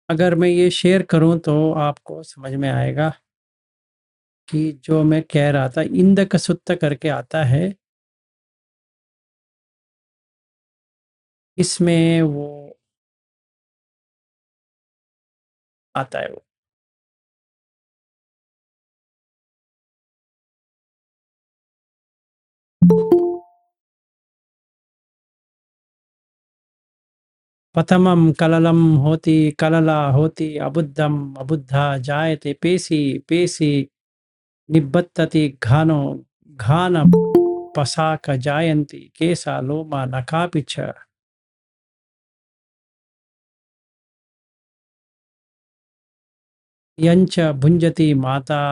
अगर मैं ये शेयर करूँ तो आपको समझ में आएगा कि जो मैं कह रहा था इंदक सुत्त करके आता है, इसमें वो आता है वो। प्रथमं कललं होति, कलला होति, अबुद्धं अबुद्धा जायते पेशी, पेशी निबध्यति घानो, घान पशाक जायन्ति केशा लोमा नखापि च। यञ्च भुञ्जति माता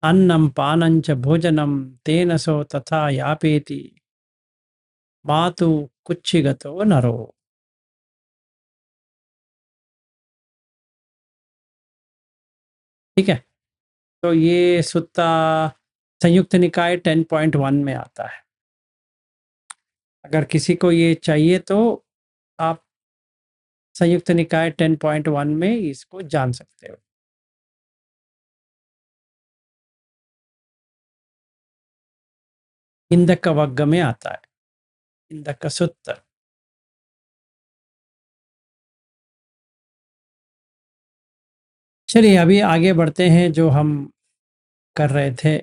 अन्नं पानं च भोजनं तेन सो तथा यापेति मातु कुक्षिगतो नरो। ठीक है, तो ये सुत्ता संयुक्त निकाय 10.1 में आता है। अगर किसी को ये चाहिए तो आप संयुक्त निकाय 10.1 में इसको जान सकते हो। इंदक वग्ग में आता है, इंदक सुत्त। चलिए अभी आगे बढ़ते हैं जो हम कर रहे थे।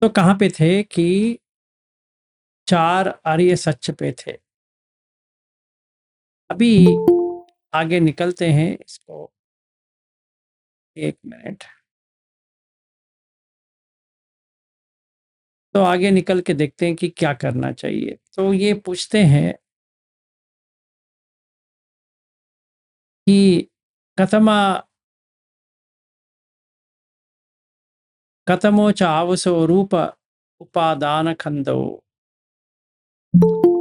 तो कहाँ पे थे कि चार आर्य सत्य पे थे। अभी आगे निकलते हैं इसको, एक मिनट। तो आगे निकल के देखते हैं कि क्या करना चाहिए। तो ये पूछते हैं कि कथमा कथमो च आवसो रूप उपादान खंदो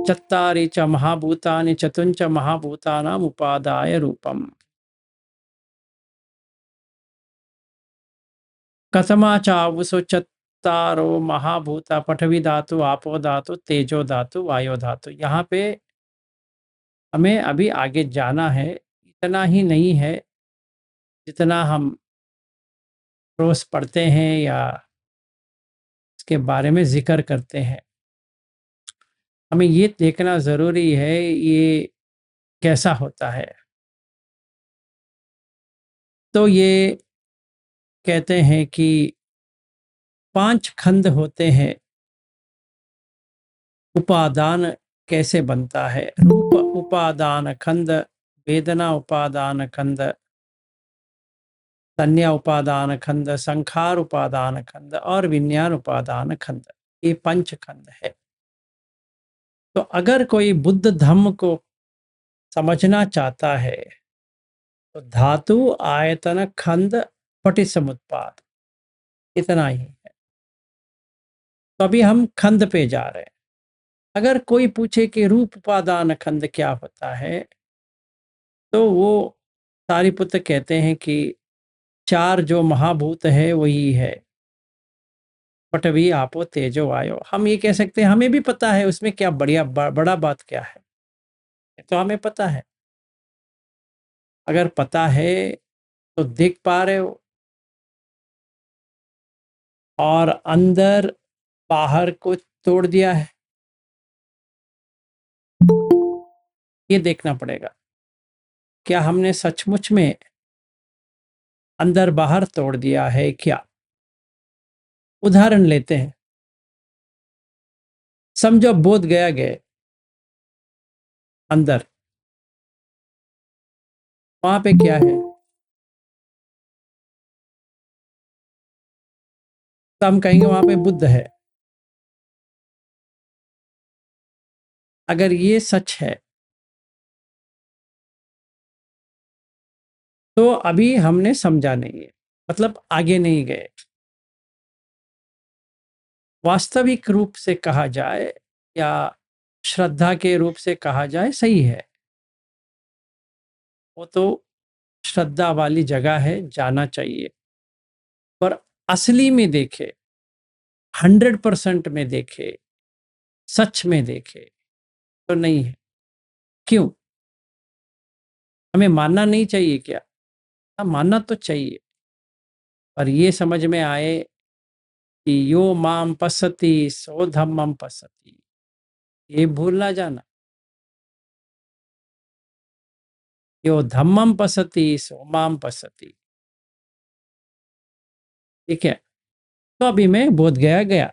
चत्तारि च महाभूतानि चतुंच महाभूतानाम उपादाय रूपम। कथमा च आवसो चत्तारो महाभूता पठवी धातु आपो धातु तेजो धातु वायो धातु। यहाँ पे हमें अभी आगे जाना है, इतना ही नहीं है जितना हम रोज पढ़ते हैं या इसके बारे में जिक्र करते हैं। हमें ये देखना ज़रूरी है ये कैसा होता है। तो ये कहते हैं कि 5 खंड होते हैं। उपादान कैसे बनता है? रूप उपादान खंड, वेदना उपादान खंड, संज्ञा उपादान खंड, संखार उपादान खंड और विज्ञान उपादान खंड। ये 5 खंड है। तो अगर कोई बुद्ध धम्म को समझना चाहता है तो धातु आयतन खंड पटिसमुत्पाद, इतना ही है। तो अभी हम खंड पे जा रहे हैं। अगर कोई पूछे कि रूप उपादान खंड क्या होता है तो वो सारिपुत्र कहते हैं कि 4 जो महाभूत है वही है पटवी आपो तेजो वायो। हम ये कह सकते हैं हमें भी पता है उसमें क्या बड़ा बात क्या है, तो हमें पता है। अगर पता है तो देख पा रहे हो, और अंदर बाहर को तोड़ दिया है, ये देखना पड़ेगा। क्या हमने सचमुच में अंदर बाहर तोड़ दिया है क्या? उदाहरण लेते हैं। समझो बोध गया गए अंदर, वहां पे क्या है? तो हम कहेंगे वहां पे बुद्ध है। अगर ये सच है तो अभी हमने समझा नहीं है, मतलब आगे नहीं गए। वास्तविक रूप से कहा जाए या श्रद्धा के रूप से कहा जाए सही है, वो तो श्रद्धा वाली जगह है, जाना चाहिए। पर असली में देखे, 100% में देखे, सच में देखे तो नहीं है। क्यों? हमें मानना नहीं चाहिए क्या? हाँ, मानना तो चाहिए, पर ये समझ में आए कि यो माम पश्यति सो धम्मम पश्यति, ये भूल ना जाना। यो धम्मम पश्यति सो माम पश्यति। ठीक है, तो अभी मैं बोध गया गया।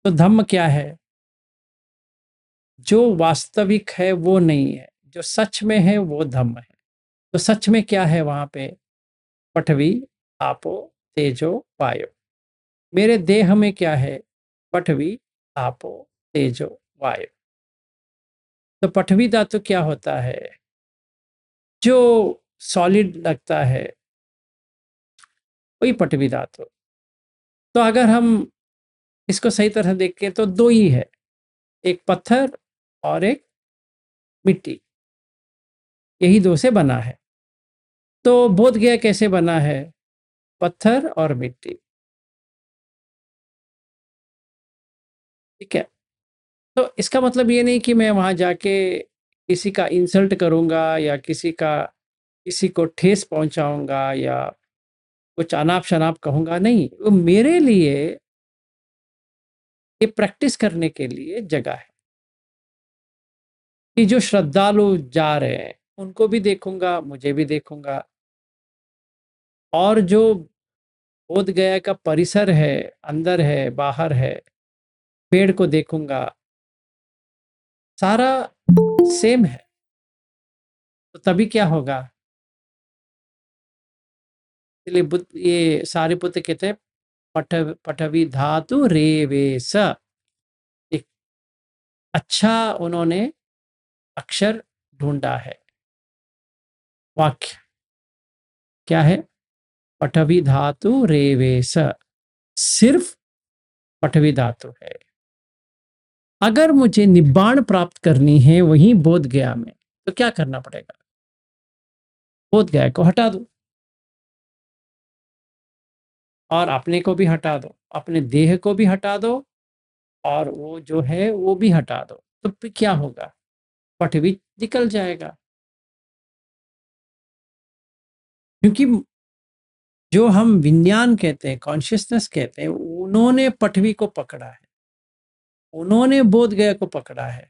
तो धम्म क्या है? जो वास्तविक है वो नहीं है, जो सच में है वो धम्म है। तो सच में क्या है वहां पे? पृथ्वी, आपो, तेजो, वायु। मेरे देह में क्या है? पृथ्वी, आपो, तेजो, वायु। तो पृथ्वी धातु क्या होता है? जो सॉलिड लगता है वही पृथ्वी धातु। तो अगर हम इसको सही तरह देखें तो दो ही है, एक पत्थर और एक मिट्टी, यही दो से बना है। तो बोध गया कैसे बना है? पत्थर और मिट्टी। ठीक है, तो इसका मतलब ये नहीं कि मैं वहां जाके किसी का इंसल्ट करूंगा या किसी को ठेस पहुंचाऊंगा या कुछ अनाप शनाप कहूंगा, नहीं। वो मेरे लिए ये प्रैक्टिस करने के लिए जगह है कि जो श्रद्धालु जा रहे हैं उनको भी देखूंगा, मुझे भी देखूंगा, और जो बोध गया का परिसर है, अंदर है बाहर है, पेड़ को देखूंगा, सारा सेम है। तो तभी क्या होगा? इसलिए बुद्ध, ये सारिपुत्र कहते हैं पठवी धातु रेवेश। एक अच्छा उन्होंने अक्षर ढूंढा है। वाक्य क्या है? पठवी धातु रेवेश, सिर्फ पठवी धातु है। अगर मुझे निब्बाण प्राप्त करनी है वहीं बोध गया में, तो क्या करना पड़ेगा? बोध गया को हटा दो और अपने को भी हटा दो, अपने देह को भी हटा दो, और वो जो है वो भी हटा दो। तो फिर क्या होगा? पृथ्वी निकल जाएगा। क्योंकि जो हम विज्ञान कहते हैं, कॉन्शियसनेस कहते हैं, उन्होंने पृथ्वी को पकड़ा है, उन्होंने बोध गया को पकड़ा है।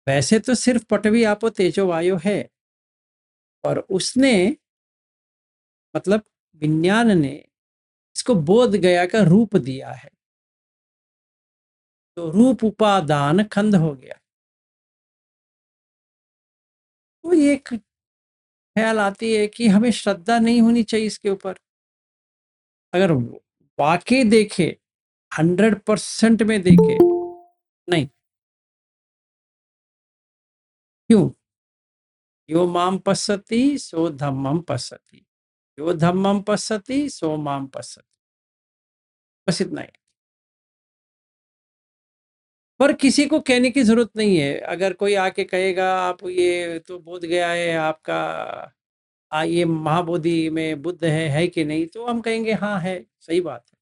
वैसे तो सिर्फ पृथ्वी आपो तेजो वायु है, और उसने, मतलब विज्ञान ने इसको बोध गया का रूप दिया है। तो रूप उपादान खंड हो गया। तो ये एक ख्याल आती है कि हमें श्रद्धा नहीं होनी चाहिए इसके ऊपर। अगर वाकई देखे, 100% में देखे, नहीं। क्यों? यो माम पश्यति सो धम्मम पश्यति, यो धम्मम पश्यति सो माम पश्यति। बस इतना ही। पर किसी को कहने की जरूरत नहीं है। अगर कोई आके कहेगा आप ये तो बोध गया है आपका, ये महाबोधि में बुद्ध है कि नहीं, तो हम कहेंगे हाँ है, सही बात है।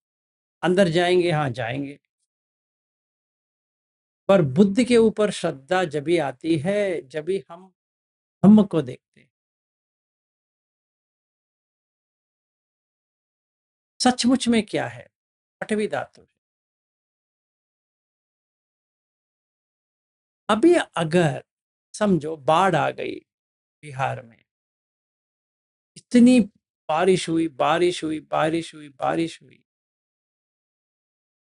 अंदर जाएंगे, हाँ जाएंगे। पर बुद्ध के ऊपर श्रद्धा जब भी आती है जब भी हम धम्म को देखते हैं, सचमुच में क्या है? पठवी धातु है। अभी अगर समझो बाढ़ आ गई बिहार में, इतनी बारिश हुई, बारिश हुई, बारिश हुई, बारिश हुई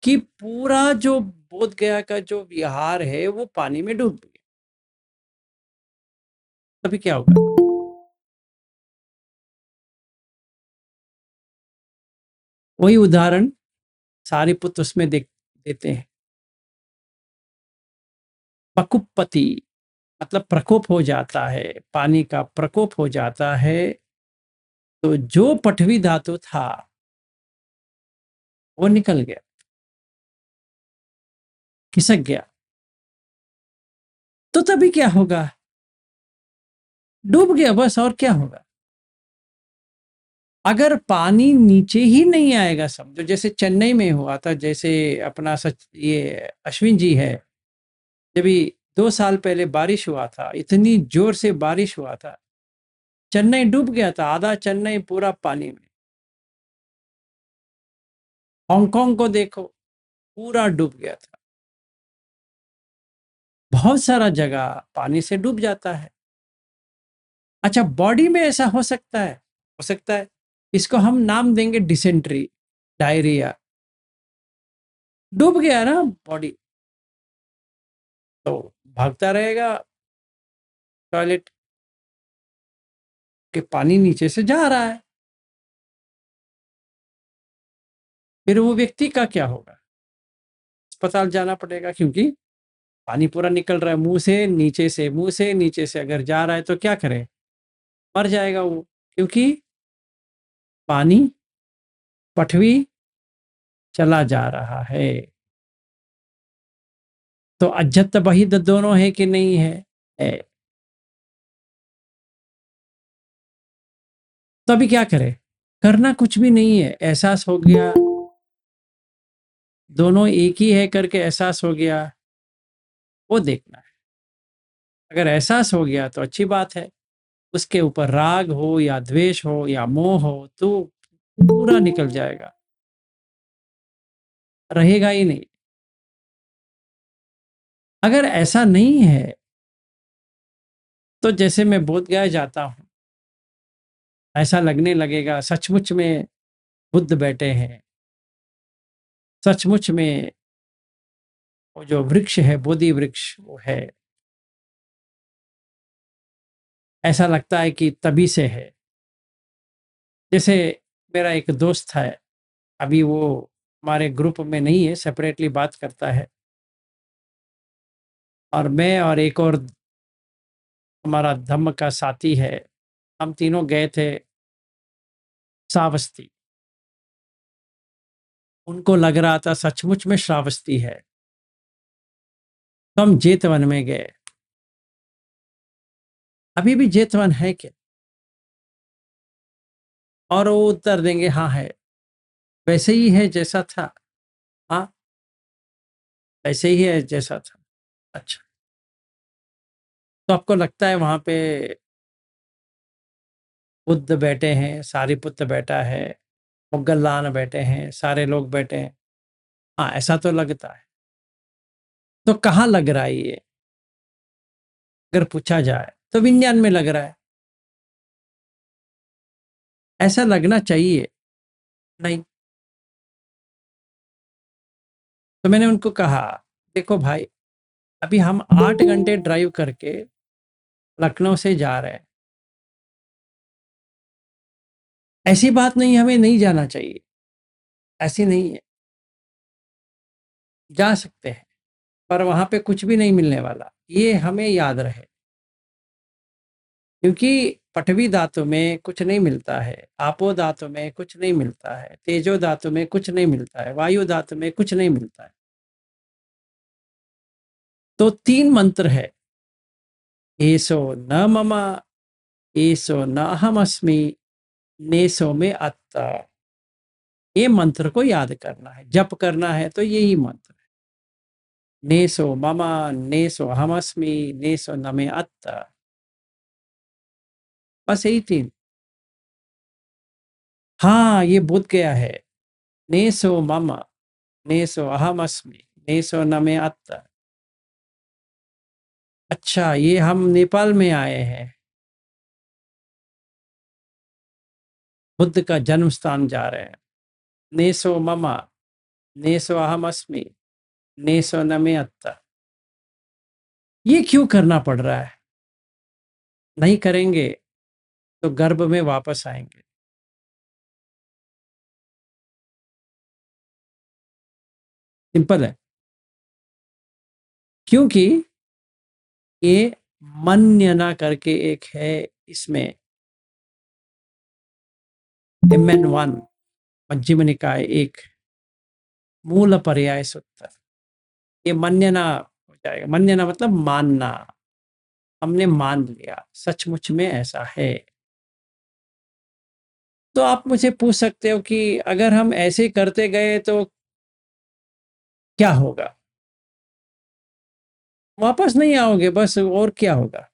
कि पूरा जो बोध गया का जो विहार है वो पानी में डूब गया। तभी क्या होगा? वही उदाहरण सारिपुत्र उसमें देते हैं। पकुपति मतलब प्रकोप हो जाता है, पानी का प्रकोप हो जाता है। तो जो पठवी धातु था वो निकल गया, खिसक गया। तो तभी क्या होगा? डूब गया, बस। और क्या होगा? अगर पानी नीचे ही नहीं आएगा, समझो जैसे चेन्नई में हुआ था, जैसे अपना सच ये अश्विन जी है, जब भी 2 साल पहले बारिश हुआ था, इतनी जोर से बारिश हुआ था, चेन्नई डूब गया था, आधा चेन्नई पूरा पानी में। हांगकांग को देखो, पूरा डूब गया था। बहुत सारा जगह पानी से डूब जाता है। अच्छा, बॉडी में ऐसा हो सकता है? हो सकता है। इसको हम नाम देंगे डिसेंट्री, डायरिया। डूब गया ना बॉडी, तो भागता रहेगा टॉयलेट के, पानी नीचे से जा रहा है। फिर वो व्यक्ति का क्या होगा? अस्पताल जाना पड़ेगा, क्योंकि पानी पूरा निकल रहा है मुंह से नीचे से, मुंह से नीचे से अगर जा रहा है तो क्या करे? मर जाएगा वो, क्योंकि पानी पटवी चला जा रहा है। तो अज्जत बहिद दोनों है कि नहीं है? है। तो अभी क्या करे? करना कुछ भी नहीं है, एहसास हो गया, दोनों एक ही है करके एहसास हो गया, वो देखना है। अगर एहसास हो गया तो अच्छी बात है, उसके ऊपर राग हो या द्वेष हो या मोह हो तो पूरा निकल जाएगा, रहेगा ही नहीं। अगर ऐसा नहीं है तो जैसे मैं बोध गया जाता हूं, ऐसा लगने लगेगा सचमुच में बुद्ध बैठे हैं, सचमुच में वो जो वृक्ष है बोधि वृक्ष वो है। ऐसा लगता है कि तभी से है। जैसे मेरा एक दोस्त है, अभी वो हमारे ग्रुप में नहीं है, सेपरेटली बात करता है, और मैं और एक और हमारा धम्म का साथी है, हम तीनों गए थे श्रावस्ती। उनको लग रहा था सचमुच में श्रावस्ती है, तो हम जेतवन में गए। अभी भी जेतवन है क्या? और वो उत्तर देंगे हाँ है, वैसे ही है जैसा था। हाँ, वैसे ही है जैसा था। अच्छा, तो आपको लगता है वहां पे बुद्ध बैठे हैं, सारिपुत्र बैठा है, मोगल्लान बैठे हैं, सारे लोग बैठे हैं? हाँ, ऐसा तो लगता है। तो कहाँ लग रहा है ये? अगर पूछा जाए तो विज्ञान में लग रहा है, ऐसा लगना चाहिए। नहीं। तो मैंने उनको कहा, देखो भाई, अभी हम 8 घंटे ड्राइव करके लखनऊ से जा रहे हैं, ऐसी बात नहीं हमें नहीं जाना चाहिए, ऐसी नहीं है, जा सकते हैं, पर वहां पे कुछ भी नहीं मिलने वाला, ये हमें याद रहे। क्योंकि पटवी धातु में कुछ नहीं मिलता है, आपो धातु में कुछ नहीं मिलता है, तेजो धातु में कुछ नहीं मिलता है, वायु धातु में कुछ नहीं मिलता है। तो 3 मंत्र है, एसो न मम, एसो न अहमस्मि, नेसो में अत्ता। ये मंत्र को याद करना है, जप करना है तो यही मंत्र है। नेसो मम, नेसो अहमस्मि, नेसो न में अत्ता। बस यही 3। हाँ, ये बोध गया है। नेसो मम, नेसो अहमस्मि, नेसो न में अत्ता। अच्छा, ये हम नेपाल में आए हैं, बुद्ध का जन्म स्थान जा रहे हैं। नेसो मम, नेसो अहमस्मि, नेसो न में अत्ता। ये क्यों करना पड़ रहा है? नहीं करेंगे तो गर्भ में वापस आएंगे। सिंपल है। क्योंकि ये मन्यना करके एक है, इसमें MN1 मज्जिम निकाय एक मूल पर्याय सूत्र, ये मन्यना हो जाएगा। मन्यना मतलब मानना, हमने मान लिया सचमुच में ऐसा है। तो आप मुझे पूछ सकते हो कि अगर हम ऐसे करते गए तो क्या होगा? वापस नहीं आओगे, बस और क्या होगा?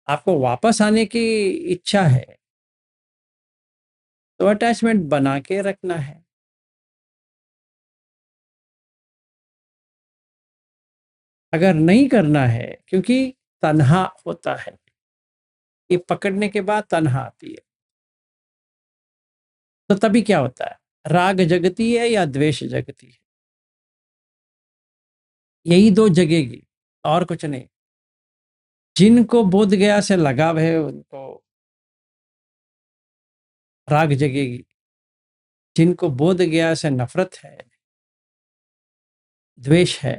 आपको वापस आने की इच्छा है, तो अटैचमेंट बना के रखना है। अगर नहीं करना है, क्योंकि तन्हा होता है, ये पकड़ने के बाद तन्हा आती है, तो तभी क्या होता है? राग जगती है या द्वेष जगती है? यही दो जगेगी, और कुछ नहीं। जिनको बोध गया से लगाव है उनको राग जगेगी, जिनको बोध गया से नफरत है, द्वेष है,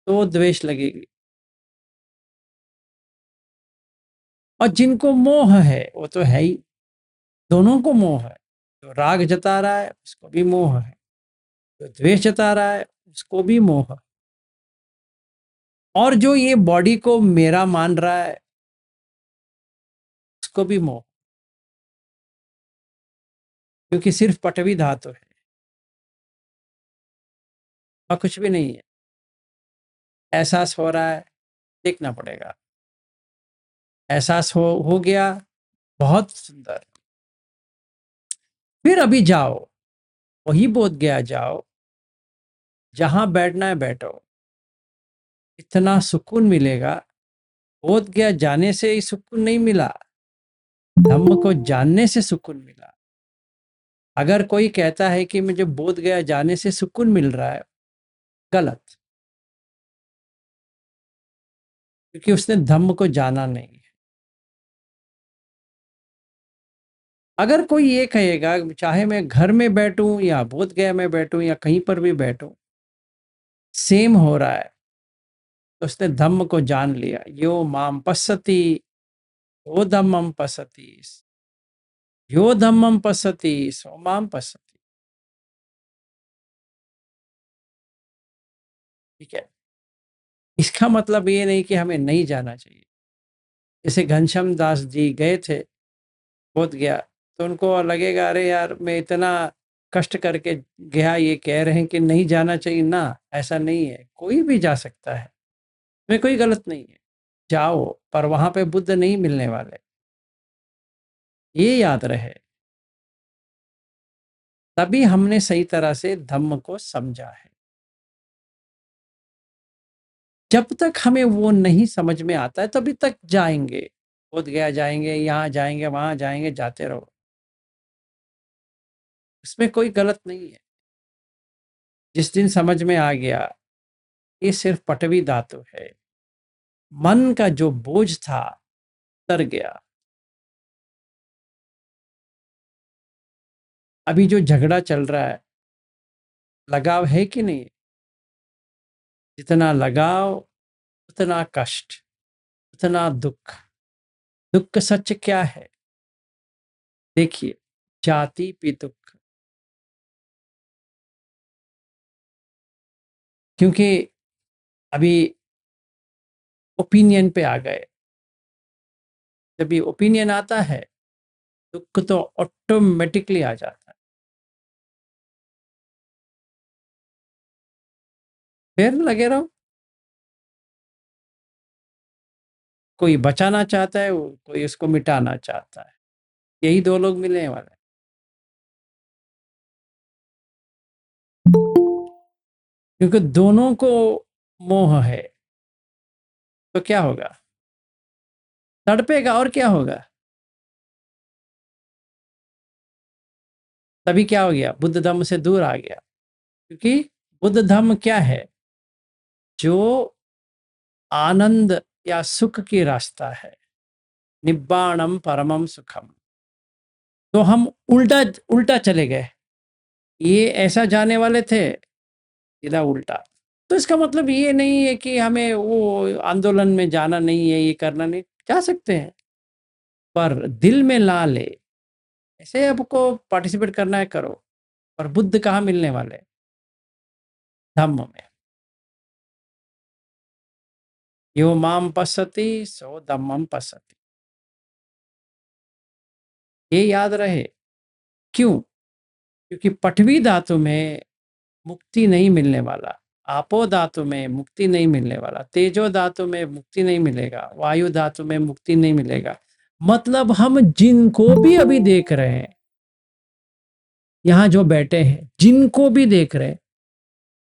तो द्वेष लगेगी। और जिनको मोह है वो तो है ही, दोनों को मोह है। जो राग जता रहा है उसको भी मोह है, जो द्वेष जता रहा है उसको भी मोह है, और जो ये बॉडी को मेरा मान रहा है उसको भी मोह, क्योंकि सिर्फ पटवी धातु है और कुछ भी नहीं है। एहसास हो रहा है, देखना पड़ेगा। एहसास हो गया, बहुत सुंदर। फिर अभी जाओ, वही बोध गया जाओ, जहां बैठना है बैठो, इतना सुकून मिलेगा। बोध गया जाने से ही सुकून नहीं मिला, धम्म को जानने से सुकून मिला। अगर कोई कहता है कि मुझे बोध गया जाने से सुकून मिल रहा है, गलत, क्योंकि उसने धम्म को जाना नहीं है। अगर कोई ये कहेगा चाहे मैं घर में बैठूं या बोध गया में बैठूं या कहीं पर भी बैठूं, सेम हो रहा है, तो उसने धम्म को जान लिया। यो माम पश्यति वो धम्मम पश्यति, यो धम्मम पश्यति सो माम पश्यति। ठीक है, इसका मतलब ये नहीं कि हमें नहीं जाना चाहिए। जैसे घनश्याम दास जी गए थे बोध गया, तो उनको लगेगा अरे यार मैं इतना कष्ट करके गया, ये कह रहे हैं कि नहीं जाना चाहिए ना। ऐसा नहीं है, कोई भी जा सकता है, में कोई गलत नहीं है। जाओ, पर वहां पे बुद्ध नहीं मिलने वाले, ये याद रहे। तभी हमने सही तरह से धम्म को समझा है। जब तक हमें वो नहीं समझ में आता है तभी तक जाएंगे, बोध गया जाएंगे, यहाँ जाएंगे, वहां जाएंगे, जाते रहो, इसमें कोई गलत नहीं है। जिस दिन समझ में आ गया ये सिर्फ पटवी धातु है, मन का जो बोझ था उतर गया। अभी जो झगड़ा चल रहा है, लगाव है कि नहीं? जितना लगाव उतना कष्ट, उतना दुख। दुख सच क्या है? देखिए, जाति पे दुख, क्योंकि अभी ओपिनियन पे आ गए। जब ये ओपिनियन आता है, दुख तो ऑटोमेटिकली आ जाता है। फिर लगे रहो, कोई बचाना चाहता है, कोई उसको मिटाना चाहता है, यही दो लोग मिलने वाले हैं। क्योंकि दोनों को मोह है, तो क्या होगा? तड़पेगा, और क्या होगा? तभी क्या हो गया? बुद्ध धम्म से दूर आ गया। क्योंकि बुद्ध धम्म क्या है? जो आनंद या सुख की रास्ता है, निब्बाणम परमम सुखम। तो हम उल्टा उल्टा चले गए, ये ऐसा जाने वाले थे, सीधा उल्टा। तो इसका मतलब ये नहीं है कि हमें वो आंदोलन में जाना नहीं है, ये करना नहीं, जा सकते हैं, पर दिल में ला ले। ऐसे आपको पार्टिसिपेट करना है, करो। पर बुद्ध कहाँ मिलने वाले? धम्म में। यो माम पश्यति सो धम्मम पश्यति, ये याद रहे। क्यों? क्योंकि पठवी धातु में मुक्ति नहीं मिलने वाला, आपो धातु में मुक्ति नहीं मिलने वाला, तेजो धातु में मुक्ति नहीं मिलेगा, वायु धातु में मुक्ति नहीं मिलेगा। मतलब हम जिनको भी अभी देख रहे हैं, यहां जो बैठे हैं, जिनको भी देख रहे हैं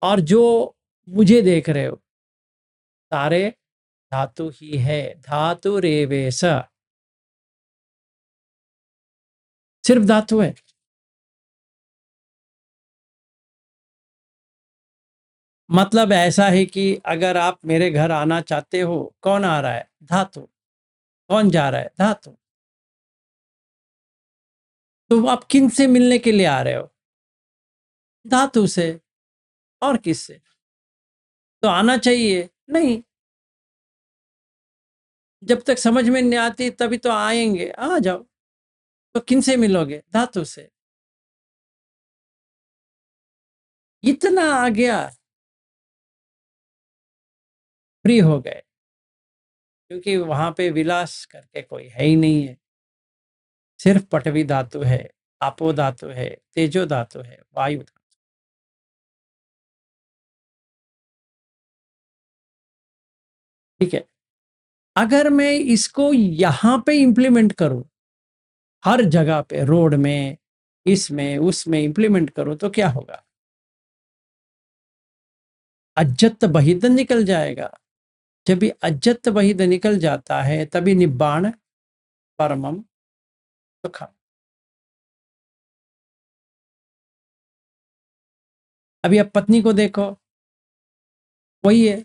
और जो मुझे देख रहे हो, सारे धातु ही है। धातु रेवेश, सिर्फ धातु है। मतलब ऐसा है कि अगर आप मेरे घर आना चाहते हो, कौन आ रहा है? धातु। कौन जा रहा है? धातु। तो आप किन से मिलने के लिए आ रहे हो? धातु से। और किससे? तो आना चाहिए नहीं। जब तक समझ में नहीं आती तभी तो आएंगे, आ जाओ। तो किन से मिलोगे? धातु से। इतना आ गया, फ्री हो गए, क्योंकि वहां पे विलास करके कोई है ही नहीं है। सिर्फ पटवी धातु है, आपो धातु है, तेजो धातु है, वायु धातु। ठीक है। अगर मैं इसको यहां पे इंप्लीमेंट करूं, हर जगह पे, रोड में, इसमें उसमें इंप्लीमेंट करूं, तो क्या होगा? अज्जत बहिद निकल जाएगा। जब भी अज्जत बहिद निकल जाता है तभी निब्बाण परमम सुखम। अभी अब पत्नी को देखो, वही है।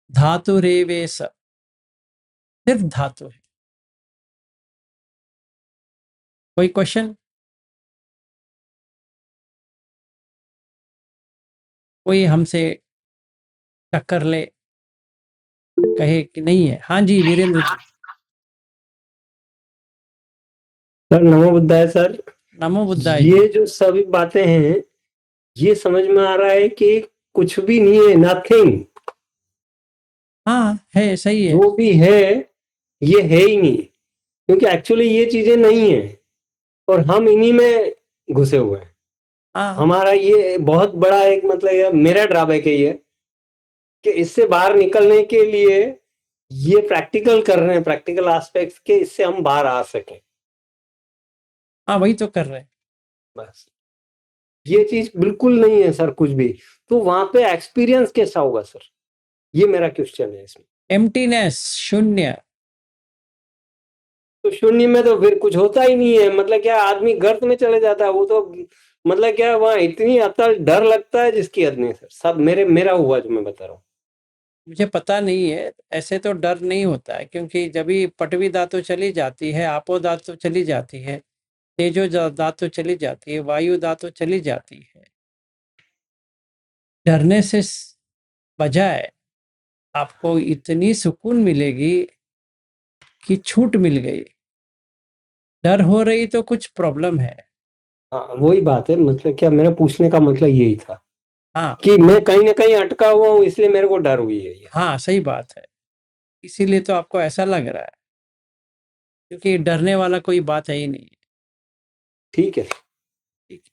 धातु रेवेश, सिर्फ धातु है। कोई क्वेश्चन? कोई हमसे टक्कर ले, कहे कि नहीं है? हाँ जी वीरेंद्र जी। सर नमो बुद्धाय सर। नमो बुद्धाय जी। ये जो सभी बातें हैं, ये समझ में आ रहा है कि कुछ भी नहीं है, नथिंग। हाँ है, सही है। जो भी है ये है ही नहीं, क्योंकि एक्चुअली ये चीजें नहीं है और हम इन्हीं में घुसे हुए हैं। हाँ हमारा ये बहुत बड़ा एक मतलब ये मेरा ड्रॉबैक है ये, कि इससे बाहर निकलने के लिए ये प्रैक्टिकल कर रहे हैं, प्रैक्टिकल एस्पेक्ट्स के, इससे हम बाहर आ सकें। हाँ, वही तो कर रहे हैं। बस ये चीज बिल्कुल नहीं है सर कुछ भी। तो वहां पे एक्सपीरियंस कैसा होगा सर, ये मेरा क्वेश्चन है इसमें। एम्प्टीनेस, शून्य। तो शून्य में तो फिर कुछ होता ही नहीं है, मतलब क्या आदमी गर्त में चले जाता है वो तो। मतलब क्या वहां इतनी अतल डर लगता है जिसकी हद नहीं सर। सब मेरा हुआ जो मैं बता रहा हूँ। मुझे पता नहीं है, ऐसे तो डर नहीं होता है, क्योंकि जब भी पटवी धातु चली जाती है, आपो धातु चली जाती है, तेजो धातु चली जाती है, वायु धातु चली जाती है, डरने से बजाय आपको इतनी सुकून मिलेगी कि छूट मिल गई। डर हो रही तो कुछ प्रॉब्लम है। हाँ वही बात है, मतलब क्या मेरा पूछने का मतलब यही था हाँ कि मैं कहीं ना कहीं अटका हुआ हूँ, इसलिए मेरे को डर हुई है ये। हाँ, सही बात है। इसीलिए तो आपको ऐसा लग रहा है, क्योंकि डरने वाला कोई बात है ही नहीं। ठीक है। ठीक है।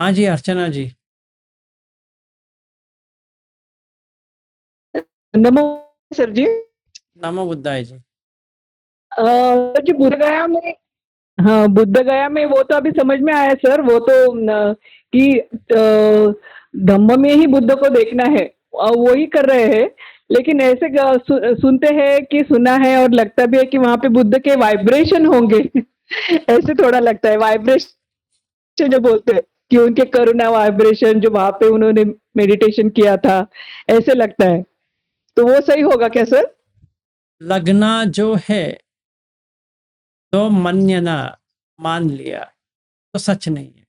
हाँ जी अर्चना जी। नमो सर जी। नमो बुद्धाय जी। सर जी बुद्ध गया में, हाँ बुद्ध गया में वो तो अभी समझ में आया सर। वो तो कि धम्म में ही बुद्ध को देखना है, वो ही कर रहे हैं। लेकिन ऐसे सुनते हैं कि सुना है और लगता भी है कि वहां पे बुद्ध के वाइब्रेशन होंगे। ऐसे थोड़ा लगता है वाइब्रेशन जो बोलते हैं कि उनके करुणा वाइब्रेशन जो वहां पे उन्होंने मेडिटेशन किया था, ऐसे लगता है। तो वो सही होगा क्या सर? लगना जो है तो मन्यना, मान लिया तो सच नहीं है।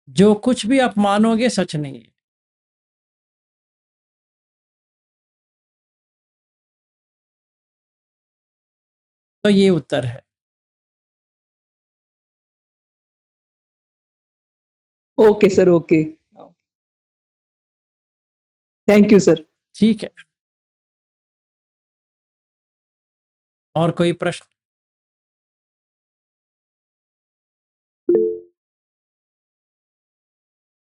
जो कुछ भी आप मानोगे सच नहीं है। तो ये उत्तर है। Okay sir, okay. Thank you sir. ठीक है। और कोई प्रश्न?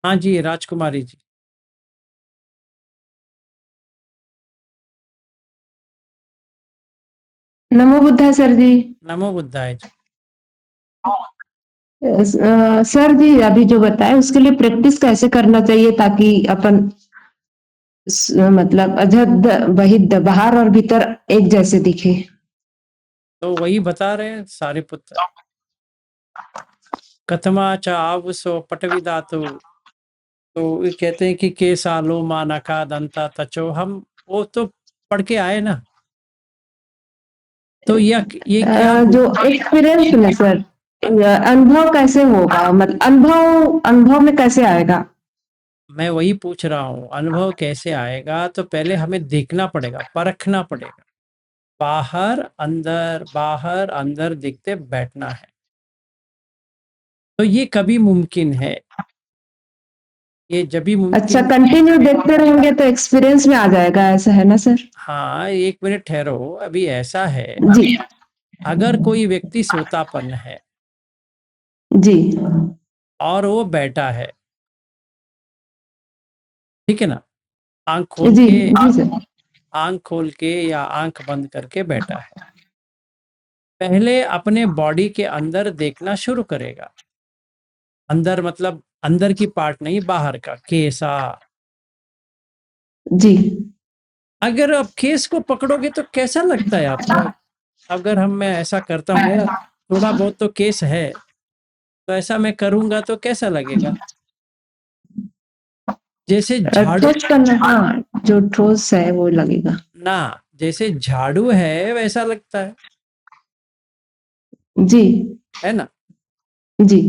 हाँ जी, राजकुमारी जी। नमो बुद्धाय सर जी। नमो बुद्धाय जी। सर जी अभी जो बताए उसके लिए प्रैक्टिस कैसे करना चाहिए ताकि अपन मतलब अजद बहिद बाहर और भीतर एक जैसे दिखे? तो वही बता रहे हैं सारिपुत्र, कथमा च आवसो पटविदातु। तो ये कहते हैं कि केसा लोमा नका दंता तचो, हम वो तो पढ़ के आए ना। तो ये क्या जो एक्सपीरियंस में सर अनुभव कैसे होगा, मतलब अनुभव में कैसे आएगा? मैं वही पूछ रहा हूँ, अनुभव कैसे आएगा? तो पहले हमें देखना पड़ेगा, परखना पड़ेगा। बाहर अंदर दिखते बैठना है। तो ये कभी मुमकिन है, ये जब भी अच्छा, मुमकिन। कंटिन्यू देखते रहेंगे तो एक्सपीरियंस में आ जाएगा, ऐसा है ना सर? हाँ, एक मिनट ठहरो। अभी ऐसा है, जी अगर कोई व्यक्ति सोतापन है जी और वो बैठा है, ठीक है ना, आंख खोल जी के, जी सर। आंख खोल के या आंख बंद करके बैठा है, पहले अपने बॉडी के अंदर देखना शुरू करेगा। अंदर मतलब अंदर की पार्ट नहीं, बाहर का केसा। जी अगर आप केस को पकड़ोगे तो कैसा लगता है आपको? अगर मैं ऐसा करता हूँ, मेरा थोड़ा बहुत तो केस है, तो ऐसा मैं करूंगा तो कैसा लगेगा? जैसे झाड़ू ठोस करना, हाँ जो ठोस है वो लगेगा। ना, जैसे झाड़ू है वैसा लगता जी है ना? जी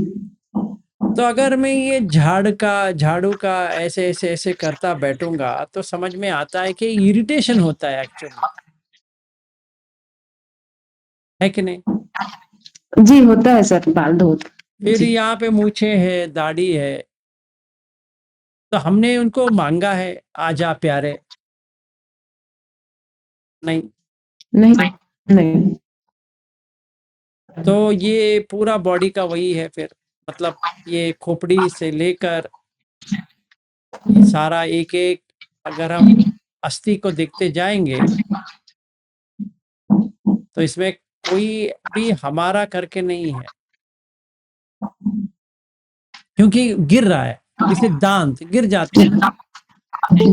तो अगर मैं ये झाड़ू का ऐसे ऐसे ऐसे करता बैठूंगा तो समझ में आता है कि इरिटेशन होता है एक्चुअली, है कि नहीं? जी होता है सर, बाल धोत। फिर जी यहाँ पे मूछें है, दाढ़ी है, तो हमने उनको मांगा है आजा प्यारे? नहीं। नहीं नहीं। तो ये पूरा बॉडी का वही है फिर, मतलब ये खोपड़ी से लेकर ये सारा एक एक, अगर हम अस्थि को देखते जाएंगे तो इसमें कोई भी हमारा करके नहीं है, क्योंकि गिर रहा है। जैसे दांत गिर जाते हैं,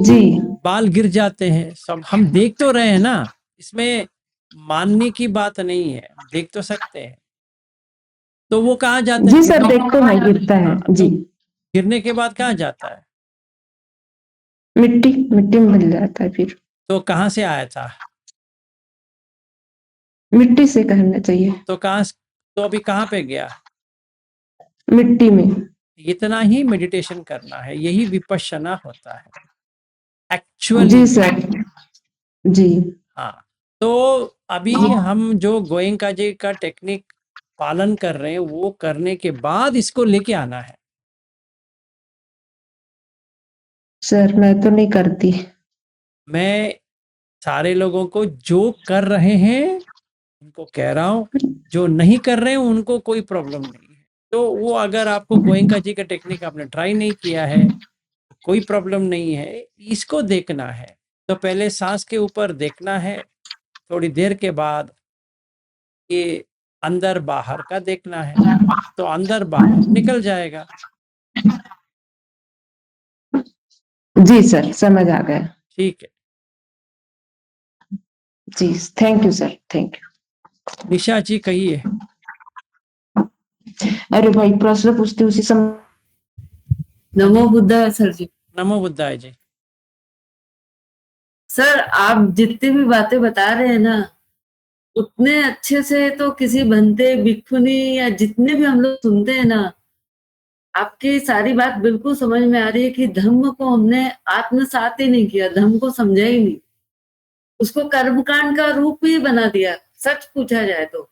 जी बाल गिर जाते हैं, सब हम देख तो रहे हैं ना। इसमें मानने की बात नहीं है, देख तो सकते हैं। तो वो कहाँ जाता है जी सर, गिरने? देखते हैं गिरता है हाँ, जी। तो गिरने के बाद कहाँ जाता है? मिट्टी मिट्टी में मिल जाता है फिर। तो कहाँ से आया था? मिट्टी से कहना चाहिए। तो कहाँ, तो अभी कहाँ पे गया? मिट्टी में। इतना ही मेडिटेशन करना है, यही विपश्यना होता है एक्चुअली जी में। सर जी हाँ, तो अभी हम जो गोयंका जी का टेक्निक पालन कर रहे हैं, वो करने के बाद इसको लेके आना है। सर मैं तो नहीं करती। मैं सारे लोगों को जो कर रहे हैं उनको कह रहा हूँ, जो नहीं कर रहे हैं उनको कोई प्रॉब्लम नहीं है। तो वो अगर आपको गोयंका जी का टेक्निक आपने ट्राई नहीं किया है, कोई प्रॉब्लम नहीं है, इसको देखना है। तो पहले सांस के ऊपर देखना है, थोड़ी देर के बाद ये अंदर बाहर का देखना है, तो अंदर बाहर निकल जाएगा। जी सर, समझ आ गया। ठीक है। जी thank you sir, thank you. Nisha ji कहिए। अरे भाई प्रश्न पूछते उसी समय। नमो बुद्धा सर जी। नमो बुद्धाय जी। सर आप जितनी भी बातें बता रहे हैं ना, उतने अच्छे से तो किसी बनते भिक्षुनी या जितने भी हम लोग सुनते हैं ना, आपकी सारी बात बिल्कुल समझ में आ रही है कि धम्म को हमने आत्मसात ही नहीं किया, धम्म को समझा ही नहीं, उसको कर्मकांड का रूप ही बना दिया। सच पूछा जाए तो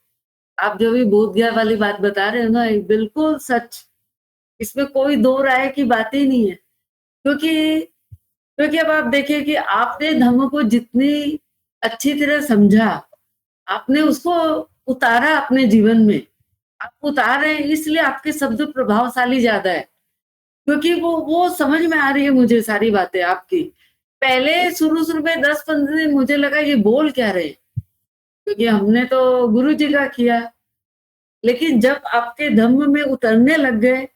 आप जो भी बोध गया वाली बात बता रहे हो ना, ये बिल्कुल सच, इसमें कोई दो राय की बात ही नहीं है। क्योंकि अब आप देखिए कि आपने धम्म को जितनी अच्छी तरह समझा, आपने उसको उतारा अपने जीवन में, आप उतार रहे हैं इसलिए आपके शब्द प्रभावशाली ज्यादा है, क्योंकि वो समझ में आ रही है मुझे सारी बातें आपकी। पहले शुरू में 10-15 दिन मुझे लगा ये बोल क्या रहे हैं, क्योंकि हमने तो गुरु जी का किया, लेकिन जब आपके धम्म में उतरने लग गए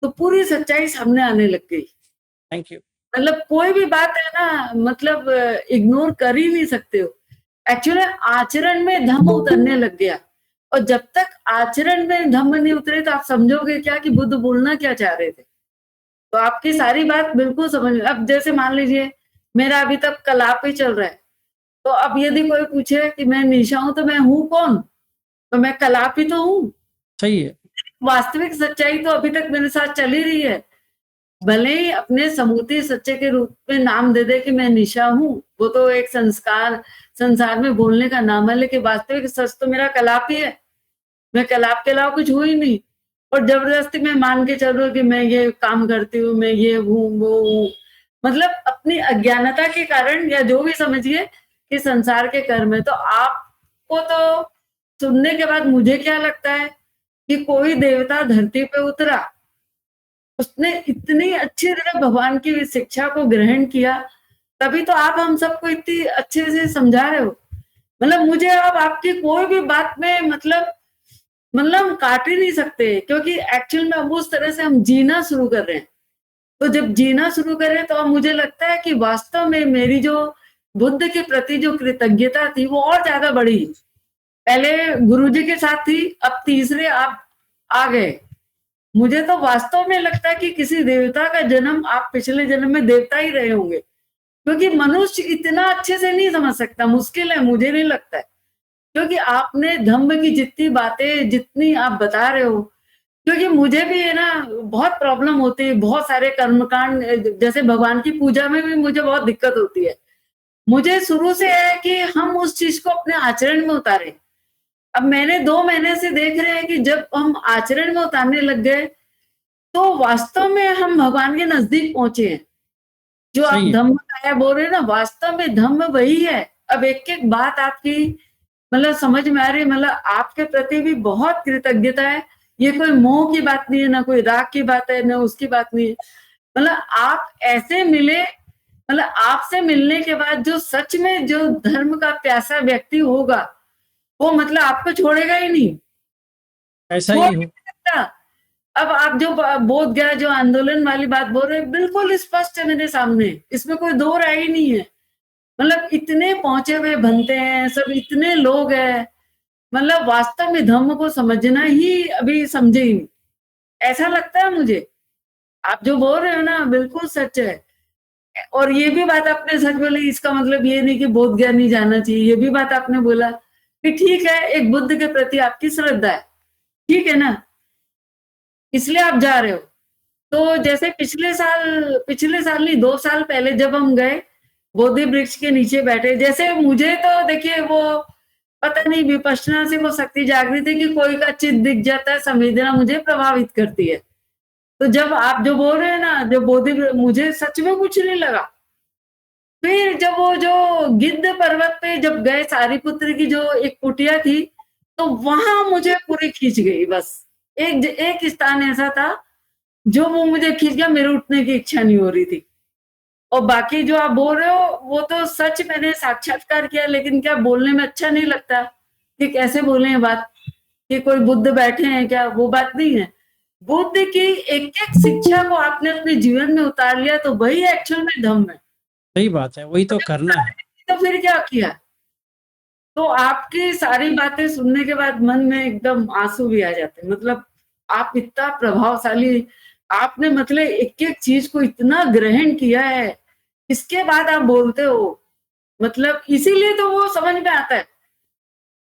तो पूरी सच्चाई सामने आने लग गई। Thank you. मतलब कोई भी बात है ना, मतलब इग्नोर कर ही नहीं सकते हो। एक्चुअली आचरण में धम्म उतरने लग गया, और जब तक आचरण में धम्म नहीं उतरे तो आप समझोगे क्या कि बुद्ध बोलना क्या चाह रहे थे। तो आपकी सारी बात बिल्कुल समझ में। अब जैसे मान लीजिए मेरा अभी तक कलाप ही चल रहा है, तो अब यदि कोई पूछे कि मैं निशा हूं तो मैं हूं कौन, तो मैं कलाप ही तो हूं। सही है। वास्तविक सच्चाई तो अभी तक मेरे साथ चल ही रही है, भले ही अपने समूती सच्चे के रूप में नाम दे दे कि मैं निशा हूँ, वो तो एक संसार में बोलने का नाम है, लेकिन वास्तविक सच तो मेरा कलाप ही है। मैं कलाप के अलावा कुछ हूँ ही नहीं, और जबरदस्ती मैं मान के चल रहा हूँ कि मैं ये काम करती हूँ, मैं ये हूँ वो हूँ। मतलब अपनी अज्ञानता के कारण, या जो भी समझिए कि संसार के कर्म है। तो आपको तो सुनने के बाद मुझे क्या लगता है कि कोई देवता धरती पे उतरा, उसने इतनी अच्छी तरह भगवान की शिक्षा को ग्रहण किया, तभी तो आप हम सबको इतनी अच्छे से समझा रहे हो। मतलब मुझे अब आपकी कोई भी बात में मतलब काट ही नहीं सकते, क्योंकि एक्चुअल में अब उस तरह से हम जीना शुरू कर रहे हैं। तो जब जीना शुरू करें तो अब मुझे लगता है कि वास्तव में मेरी जो बुद्ध के प्रति जो कृतज्ञता थी वो और ज्यादा बढ़ी। पहले गुरुजी के साथ थी, अब तीसरे आप आ गए। मुझे तो वास्तव में लगता है कि किसी देवता का जन्म आप पिछले जन्म में देवता ही रहे होंगे, क्योंकि मनुष्य इतना अच्छे से नहीं समझ सकता, मुश्किल है, मुझे नहीं लगता है। क्योंकि आपने धम्म की जितनी बातें जितनी आप बता रहे हो, क्योंकि मुझे भी है ना बहुत प्रॉब्लम होती है, बहुत सारे कर्मकांड, जैसे भगवान की पूजा में भी मुझे बहुत दिक्कत होती है। मुझे शुरू से है कि हम उस चीज को अपने आचरण में उतारें। अब मैंने 2 महीने से देख रहे हैं कि जब हम आचरण में उतारने लग गए तो वास्तव में हम भगवान के नजदीक पहुंचे हैं। जो आप सही है। धम्म काया बोल रहे हैं ना, वास्तव में धम्म वही है। अब एक एक बात आपकी मतलब समझ में आ रही है, मतलब आपके प्रति भी बहुत कृतज्ञता है। ये कोई मोह की बात नहीं है, ना कोई राग की बात है, ना उसकी बात नहीं है। मतलब आप ऐसे मिले, मतलब आपसे मिलने के बाद जो सच में जो धर्म का प्यासा व्यक्ति होगा वो मतलब आपको छोड़ेगा ही नहीं, ऐसा छोड़ ही ही हो। नहीं सकता। अब आप जो बोध गया जो आंदोलन वाली बात बोल रहे हैं, बिल्कुल स्पष्ट है मेरे सामने, इसमें कोई दो राय ही नहीं है। मतलब इतने पहुंचे हुए बनते हैं सब, इतने लोग हैं, मतलब वास्तव में धम्म को समझना ही अभी समझे ही नहीं, ऐसा लगता है मुझे। आप जो बोल रहे हो ना बिल्कुल सच है। और ये भी बात आपने सच बोली, इसका मतलब ये नहीं कि बोध गया नहीं जाना चाहिए। ये भी बात आपने बोला कि ठीक है, एक बुद्ध के प्रति आपकी श्रद्धा है, ठीक है ना, इसलिए आप जा रहे हो। तो जैसे पिछले साल नहीं 2 साल पहले जब हम गए बोधि वृक्ष के नीचे बैठे, जैसे मुझे तो देखिए वो पता नहीं विपश्यना से वो शक्ति जागृत है कि कोई का चित्त दिख जाता है, संवेदना मुझे प्रभावित करती है। तो जब आप जो बोल रहे हैं ना, जो बोधि, मुझे सच में कुछ नहीं लगा। फिर जब वो जो गिद्ध पर्वत पे जब गए, सारीपुत्र की जो एक कुटिया थी, तो वहां मुझे पूरी खींच गई। बस एक स्थान ऐसा था जो वो मुझे खींच गया, मेरे उठने की इच्छा नहीं हो रही थी। और बाकी जो आप बोल रहे हो वो तो सच, मैंने साक्षात्कार किया, लेकिन क्या बोलने में अच्छा नहीं लगता कि कैसे बोले हैं बात, कि कोई बुद्ध बैठे हैं क्या, वो बात नहीं है। बुद्ध की एक एक शिक्षा को आपने अपने जीवन में उतार लिया तो वही एक्चुअल में धम्म है। सही बात है, वही तो करना है। तो फिर क्या किया। तो आपकी सारी बातें सुनने के बाद मन में एकदम आंसू भी आ जाते हैं। मतलब आप इतना प्रभावशाली, आपने मतलब एक एक चीज को इतना ग्रहण किया है, इसके बाद आप बोलते हो, मतलब इसीलिए तो वो समझ में आता है।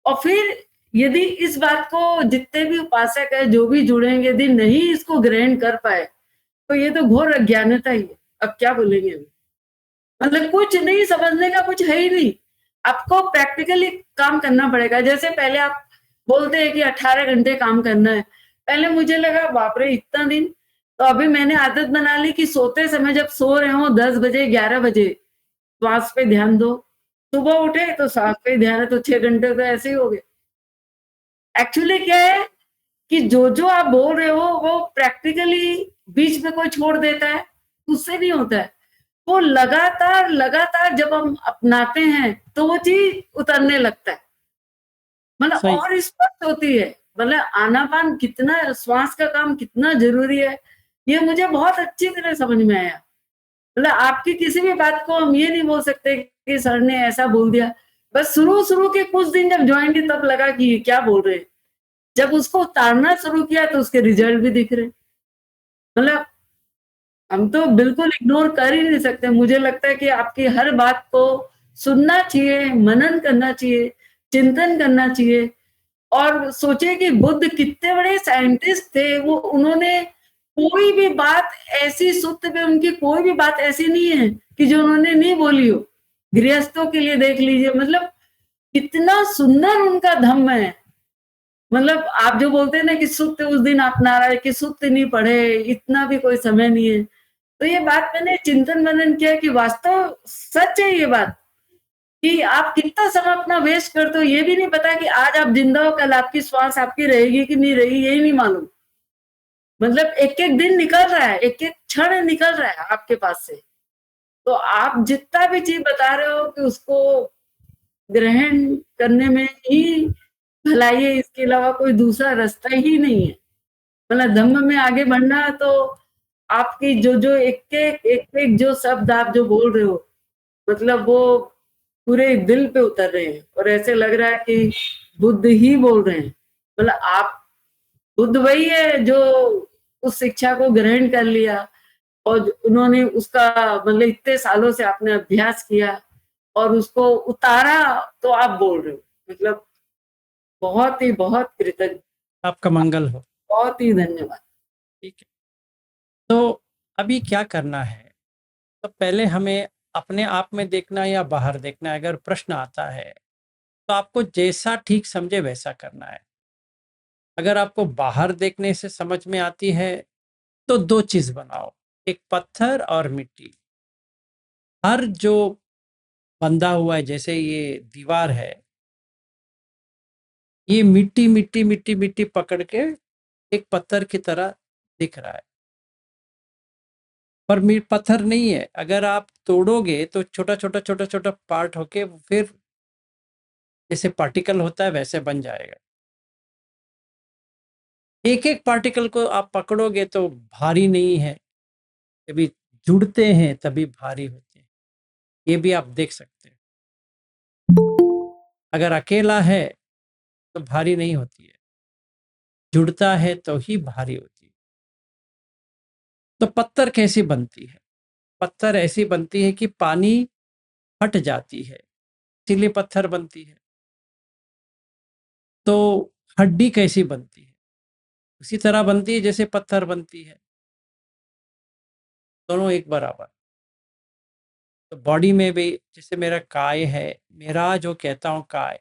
और फिर यदि इस बात को जितने भी उपासक है जो भी जुड़ेंगे, यदि नहीं इसको ग्रहण कर पाए तो ये तो घोर अज्ञानता ही है। अब क्या बोलेंगे हम, मतलब कुछ नहीं, समझने का कुछ है ही नहीं। आपको प्रैक्टिकली काम करना पड़ेगा। जैसे पहले आप बोलते हैं कि 18 घंटे काम करना है, पहले मुझे लगा बाप रे इतना दिन। तो अभी मैंने आदत बना ली कि सोते समय जब सो रहे हो 10 बजे 11 बजे श्वास पे ध्यान दो, सुबह उठे तो सांस पे ही ध्यान है, तो 6 घंटे तो ऐसे ही हो गए। एक्चुअली क्या है कि जो आप बोल रहे हो वो प्रैक्टिकली बीच में कोई छोड़ देता है, उससे नहीं होता है। वो लगातार जब हम अपनाते हैं तो वो चीज उतरने लगता है, मतलब सही। और स्पष्ट होती है। मतलब आनापान कितना, श्वास का काम कितना जरूरी है, ये मुझे बहुत अच्छी तरह समझ में आया। मतलब आपकी किसी भी बात को हम ये नहीं बोल सकते कि सर ने ऐसा बोल दिया। बस शुरू के कुछ दिन जब ज्वाइन की तब लगा कि ये क्या बोल रहे हैं। जब उसको उतारना शुरू किया तो उसके रिजल्ट भी दिख रहे। मतलब हम तो बिल्कुल इग्नोर कर ही नहीं सकते। मुझे लगता है कि आपकी हर बात को सुनना चाहिए, मनन करना चाहिए, चिंतन करना चाहिए और सोचिए कि बुद्ध कितने बड़े साइंटिस्ट थे। वो उन्होंने कोई भी बात ऐसी, सूत्र में उनकी कोई भी बात ऐसी नहीं है कि जो उन्होंने नहीं बोली हो। गृहस्थों के लिए देख लीजिए, मतलब कितना सुंदर उनका धम्म है। मतलब आप जो बोलते हैं ना कि सुक्त उस दिन आप नाराज कि सुक्त नहीं पढ़े, इतना भी कोई समय नहीं है। तो ये बात मैंने चिंतन मनन किया कि वास्तव सच है ये बात कि आप कितना समय अपना वेस्ट करते हो, ये भी नहीं पता कि आज आप जिंदा हो, कल आपकी श्वास आपकी रहेगी कि नहीं रहेगी, यही नहीं मालूम। मतलब एक एक दिन निकल रहा है, एक एक क्षण निकल रहा है आपके पास से। तो आप जितना भी चीज बता रहे हो कि उसको ग्रहण करने में ही भलाई है, इसके अलावा कोई दूसरा रास्ता ही नहीं है। मतलब धम्म में आगे बढ़ना है तो आपकी जो एक जो शब्द आप जो बोल रहे हो, मतलब वो पूरे दिल पे उतर रहे हैं और ऐसे लग रहा है कि बुद्ध ही बोल रहे हैं। मतलब आप बुद्ध वही है जो उस शिक्षा को ग्रहण कर लिया और उन्होंने उसका मतलब इतने सालों से आपने अभ्यास किया और उसको उतारा, तो आप बोल रहे हो। मतलब बहुत कृतज्ञ, आपका मंगल हो। बहुत ही धन्यवाद। ठीक है, तो अभी क्या करना है? तो पहले हमें अपने आप में देखना या बाहर देखना है। अगर प्रश्न आता है तो आपको जैसा ठीक समझे वैसा करना है। अगर आपको बाहर देखने से समझ में आती है तो दो चीज बनाओ, एक पत्थर और मिट्टी। हर जो बंधा हुआ है, जैसे ये दीवार है, ये मिट्टी मिट्टी मिट्टी मिट्टी पकड़ के एक पत्थर की तरह दिख रहा है, पर पत्थर नहीं है। अगर आप तोड़ोगे तो छोटा छोटा छोटा छोटा पार्ट होके फिर जैसे पार्टिकल होता है वैसे बन जाएगा। एक एक पार्टिकल को आप पकड़ोगे तो भारी नहीं है, जब जुड़ते हैं तभी भारी होते हैं। ये भी आप देख सकते हैं। अगर अकेला है तो भारी नहीं होती है, जुड़ता है तो ही भारी होती है। तो पत्थर कैसी बनती है? पत्थर ऐसी बनती है कि पानी हट जाती है, इसीलिए पत्थर बनती है। तो हड्डी कैसी बनती है? उसी तरह बनती है जैसे पत्थर बनती है, दोनों एक बराबर। तो बॉडी में भी जैसे मेरा काय है, मेरा जो कहता हूँ काय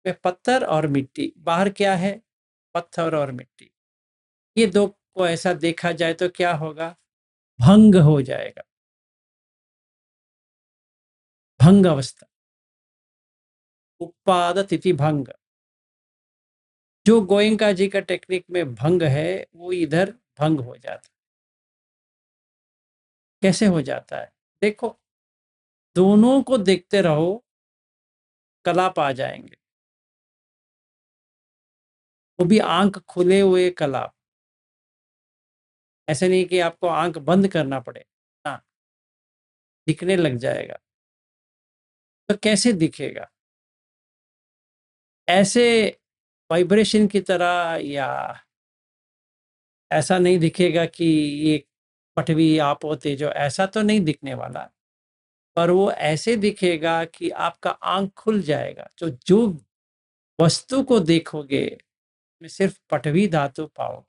में पत्थर और मिट्टी, बाहर क्या है? पत्थर और मिट्टी। ये दो को ऐसा देखा जाए तो क्या होगा? भंग हो जाएगा, भंग अवस्था, उत्पाद तिथि भंग। जो गोयंका जी का टेक्निक में भंग है वो इधर भंग हो जाता है। कैसे हो जाता है? देखो, दोनों को देखते रहो, कलाप आ जाएंगे। वो भी आंख खुले हुए कलाप, ऐसे नहीं कि आपको आंख बंद करना पड़े, हाँ, दिखने लग जाएगा। तो कैसे दिखेगा? ऐसे वाइब्रेशन की तरह, या ऐसा नहीं दिखेगा कि ये पटवी आप होते जो, ऐसा तो नहीं दिखने वाला। पर वो ऐसे दिखेगा कि आपका आंख खुल जाएगा। तो जो वस्तु को देखोगे में सिर्फ पटवी धातु पाओगे,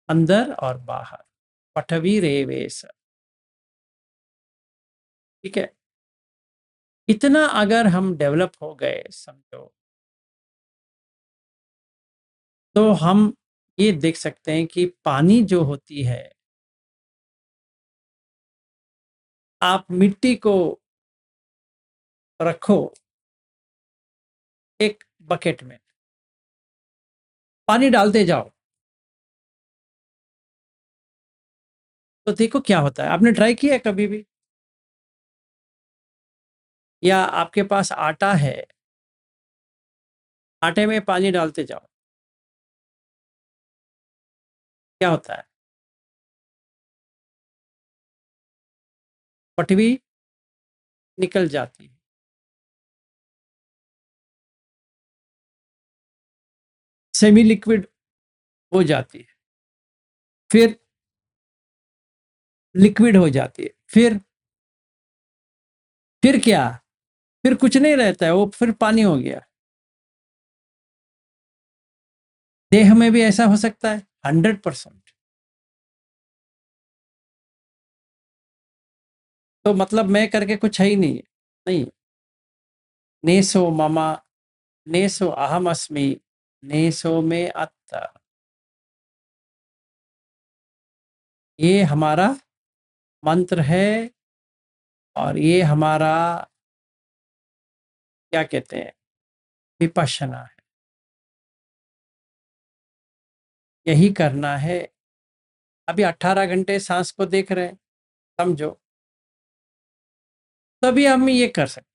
अंदर और बाहर, पटवी रेवेश। ठीक है, इतना अगर हम डेवलप हो गए समझो, तो हम ये देख सकते हैं कि पानी जो होती है, आप मिट्टी को रखो एक बकेट में, पानी डालते जाओ, तो देखो क्या होता है। आपने ट्राई किया है कभी भी? या आपके पास आटा है, आटे में पानी डालते जाओ, क्या होता है? पटवी निकल जाती है, सेमी लिक्विड हो जाती है, फिर लिक्विड हो जाती है, फिर क्या? फिर कुछ नहीं रहता है, वो फिर पानी हो गया। देह में भी ऐसा हो सकता है 100%। तो मतलब मैं करके कुछ है ही नहीं है, नहीं। नेसो मम नेसो अहम अस्मि नेसो में अत्ता, ये हमारा मंत्र है और ये हमारा क्या कहते हैं, विपश्यना है। यही करना है। अभी 18 घंटे सांस को देख रहे हैं, समझो, तभी हम ये कर सकते।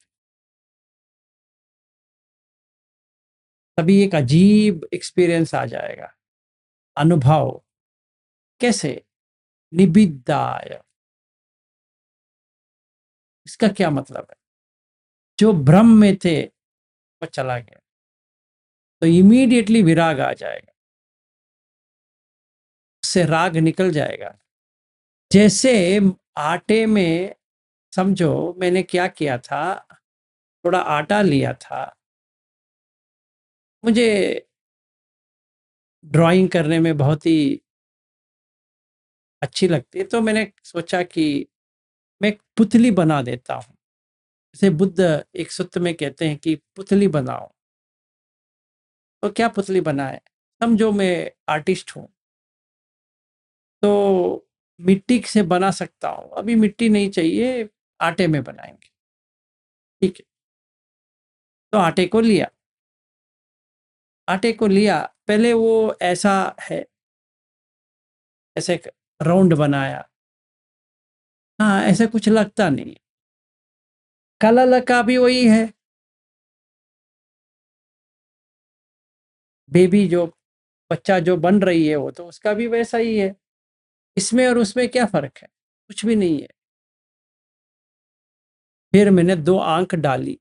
तभी एक अजीब एक्सपीरियंस आ जाएगा, अनुभव। कैसे? निबिद्धाय, इसका क्या मतलब है? जो भ्रम में थे वो चला गया, तो इमीडिएटली विराग आ जाएगा, उससे राग निकल जाएगा। जैसे आटे में, समझो मैंने क्या किया था, थोड़ा आटा लिया था, मुझे ड्राइंग करने में बहुत ही अच्छी लगती है, तो मैंने सोचा कि मैं एक पुतली बना देता हूँ। जैसे बुद्ध एक सूत्र में कहते हैं कि पुतली बनाओ, तो क्या पुतली बनाए? समझो मैं आर्टिस्ट हूँ, तो मिट्टी से बना सकता हूँ। अभी मिट्टी नहीं चाहिए, आटे में बनाएंगे, ठीक है। तो आटे को लिया, पहले वो ऐसा है, ऐसे राउंड बनाया, हाँ ऐसे कुछ लगता नहीं। कलर का भी वही है, बेबी जो बच्चा जो बन रही है वो तो उसका भी वैसा ही है। इसमें और उसमें क्या फर्क है? कुछ भी नहीं है। फिर मैंने 2 आंख डाली,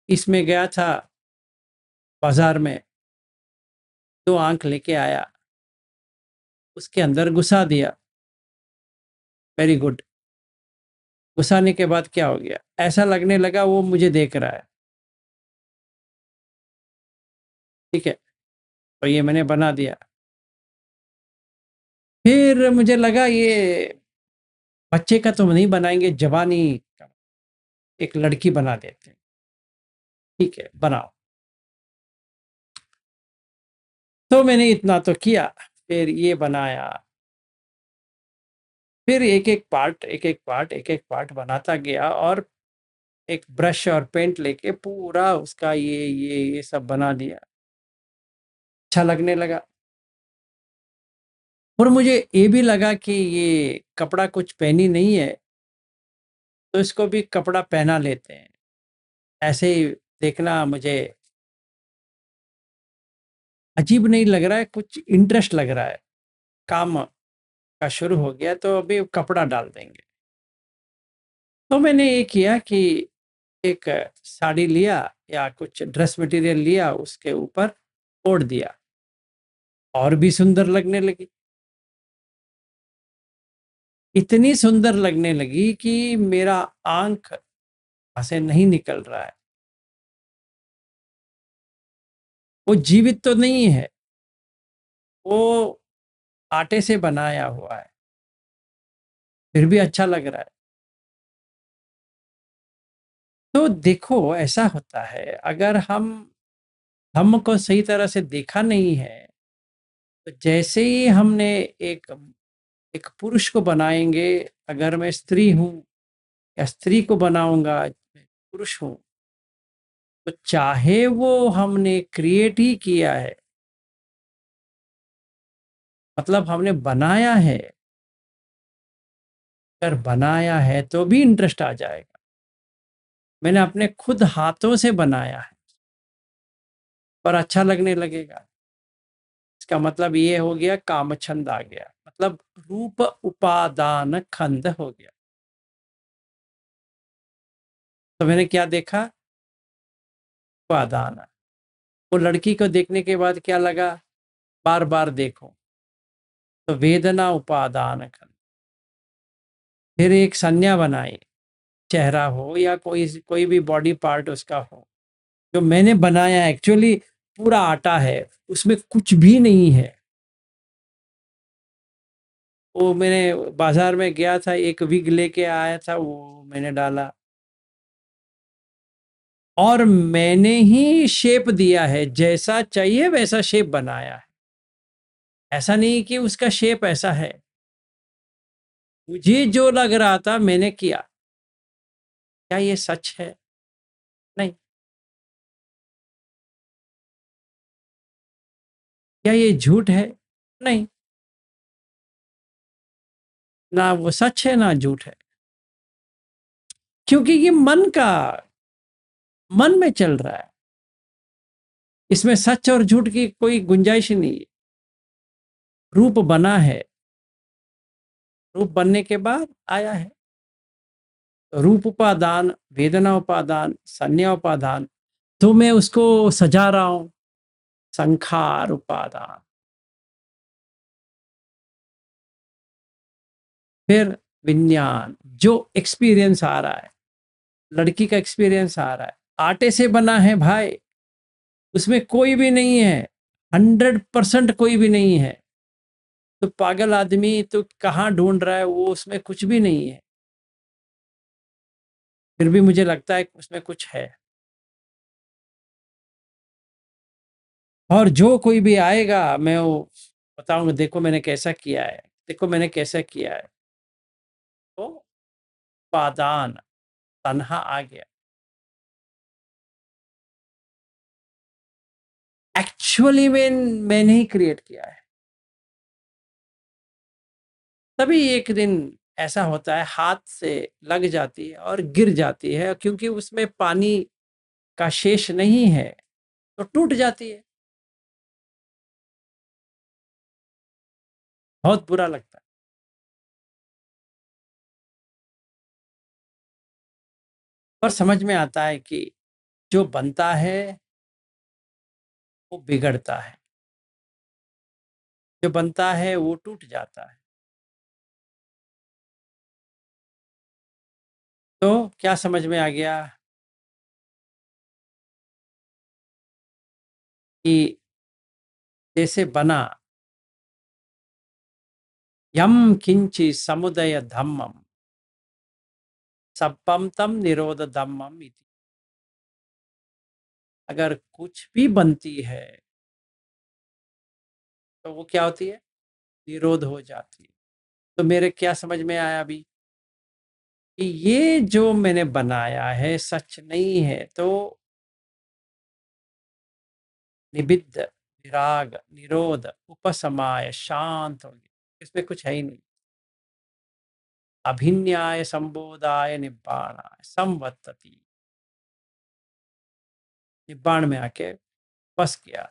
इसमें गया था बाजार में, 2 आंख लेके आया, उसके अंदर घुसा दिया, वेरी गुड। घुसाने के बाद क्या हो गया? ऐसा लगने लगा वो मुझे देख रहा है, ठीक है। तो ये मैंने बना दिया। फिर मुझे लगा ये बच्चे का तो नहीं बनाएंगे, जवानी का, एक लड़की बना देते हैं, ठीक है बनाओ। तो मैंने इतना तो किया, फिर ये बनाया, फिर एक एक पार्ट बनाता गया, और एक ब्रश और पेंट लेके पूरा उसका ये सब बना दिया। अच्छा लगने लगा, और मुझे ये भी लगा कि ये कपड़ा कुछ पहनी नहीं है, तो इसको भी कपड़ा पहना लेते हैं। ऐसे ही देखना मुझे अजीब नहीं लग रहा है, कुछ इंटरेस्ट लग रहा है, काम का शुरू हो गया, तो अभी कपड़ा डाल देंगे। तो मैंने ये किया कि एक साड़ी लिया या कुछ ड्रेस मटेरियल लिया, उसके ऊपर ओढ़ दिया, और भी सुंदर लगने लगी। इतनी सुंदर लगने लगी कि मेरा आंख से नहीं निकल रहा है। वो जीवित तो नहीं है, वो आटे से बनाया हुआ है, फिर भी अच्छा लग रहा है। तो देखो ऐसा होता है, अगर हम धम्म को सही तरह से देखा नहीं है, तो जैसे ही हमने एक एक पुरुष को बनाएंगे, अगर मैं स्त्री हूँ या स्त्री को बनाऊंगा, मैं पुरुष हूं, तो चाहे वो हमने क्रिएट ही किया है, मतलब हमने बनाया है, अगर बनाया है तो भी इंटरेस्ट आ जाएगा। मैंने अपने खुद हाथों से बनाया है पर अच्छा लगने लगेगा, इसका मतलब ये हो गया कामछंद आ गया, मतलब रूप उपादान खंड हो गया। तो मैंने क्या देखा? उपादान। वो लड़की को देखने के बाद क्या लगा? बार बार देखो, तो वेदना उपादान खंड। फिर एक संज्ञा बनाई, चेहरा हो या कोई भी बॉडी पार्ट उसका हो, जो मैंने बनाया एक्चुअली पूरा आटा है, उसमें कुछ भी नहीं है। वो मैंने बाजार में गया था, एक विग लेके आया था, वो मैंने डाला और मैंने ही शेप दिया है, जैसा चाहिए वैसा शेप बनाया है। ऐसा नहीं कि उसका शेप ऐसा है, मुझे जो लग रहा था मैंने किया। क्या ये सच है? नहीं। क्या ये झूठ है? नहीं। ना वो सच है ना झूठ है, क्योंकि ये मन में चल रहा है, इसमें सच और झूठ की कोई गुंजाइश ही नहीं है। रूप बना है, रूप बनने के बाद आया है। रूप उपादान, वेदना उपादान, संज्ञा उपादान, तो मैं उसको सजा रहा हूं, संखार उपादान। फिर विज्ञान, जो एक्सपीरियंस आ रहा है, लड़की का एक्सपीरियंस आ रहा है, आटे से बना है भाई, उसमें कोई भी नहीं है, 100% कोई भी नहीं है। तो पागल आदमी तो कहाँ ढूंढ रहा है, वो उसमें कुछ भी नहीं है, फिर भी मुझे लगता है उसमें कुछ है। और जो कोई भी आएगा मैं वो बताऊंगा, देखो मैंने कैसा किया है, देखो मैंने कैसा किया है। तो उपादान, तन्हा आ गया। एक्चुअली मैंने ही क्रिएट किया है। तभी एक दिन ऐसा होता है, हाथ से लग जाती है और गिर जाती है, क्योंकि उसमें पानी का शेष नहीं है तो टूट जाती है। बहुत बुरा लगता है। पर समझ में आता है कि जो बनता है वो बिगड़ता है, जो बनता है वो टूट जाता है। तो क्या समझ में आ गया कि जैसे बना यम किंचि समुदय धम्मम सप्पम तम निरोध धम्मम इति। अगर कुछ भी बनती है तो वो क्या होती है? निरोध हो जाती है। तो मेरे क्या समझ में आया अभी कि ये जो मैंने बनाया है सच नहीं है, तो निबिद्ध, विराग, निरोध, उपशमाय, शांत हो गया, इसमें कुछ है ही नहीं। अभिन्याय संबोधाय निब्बाणाय संवत्तति, निब्बाण में आके बस गया,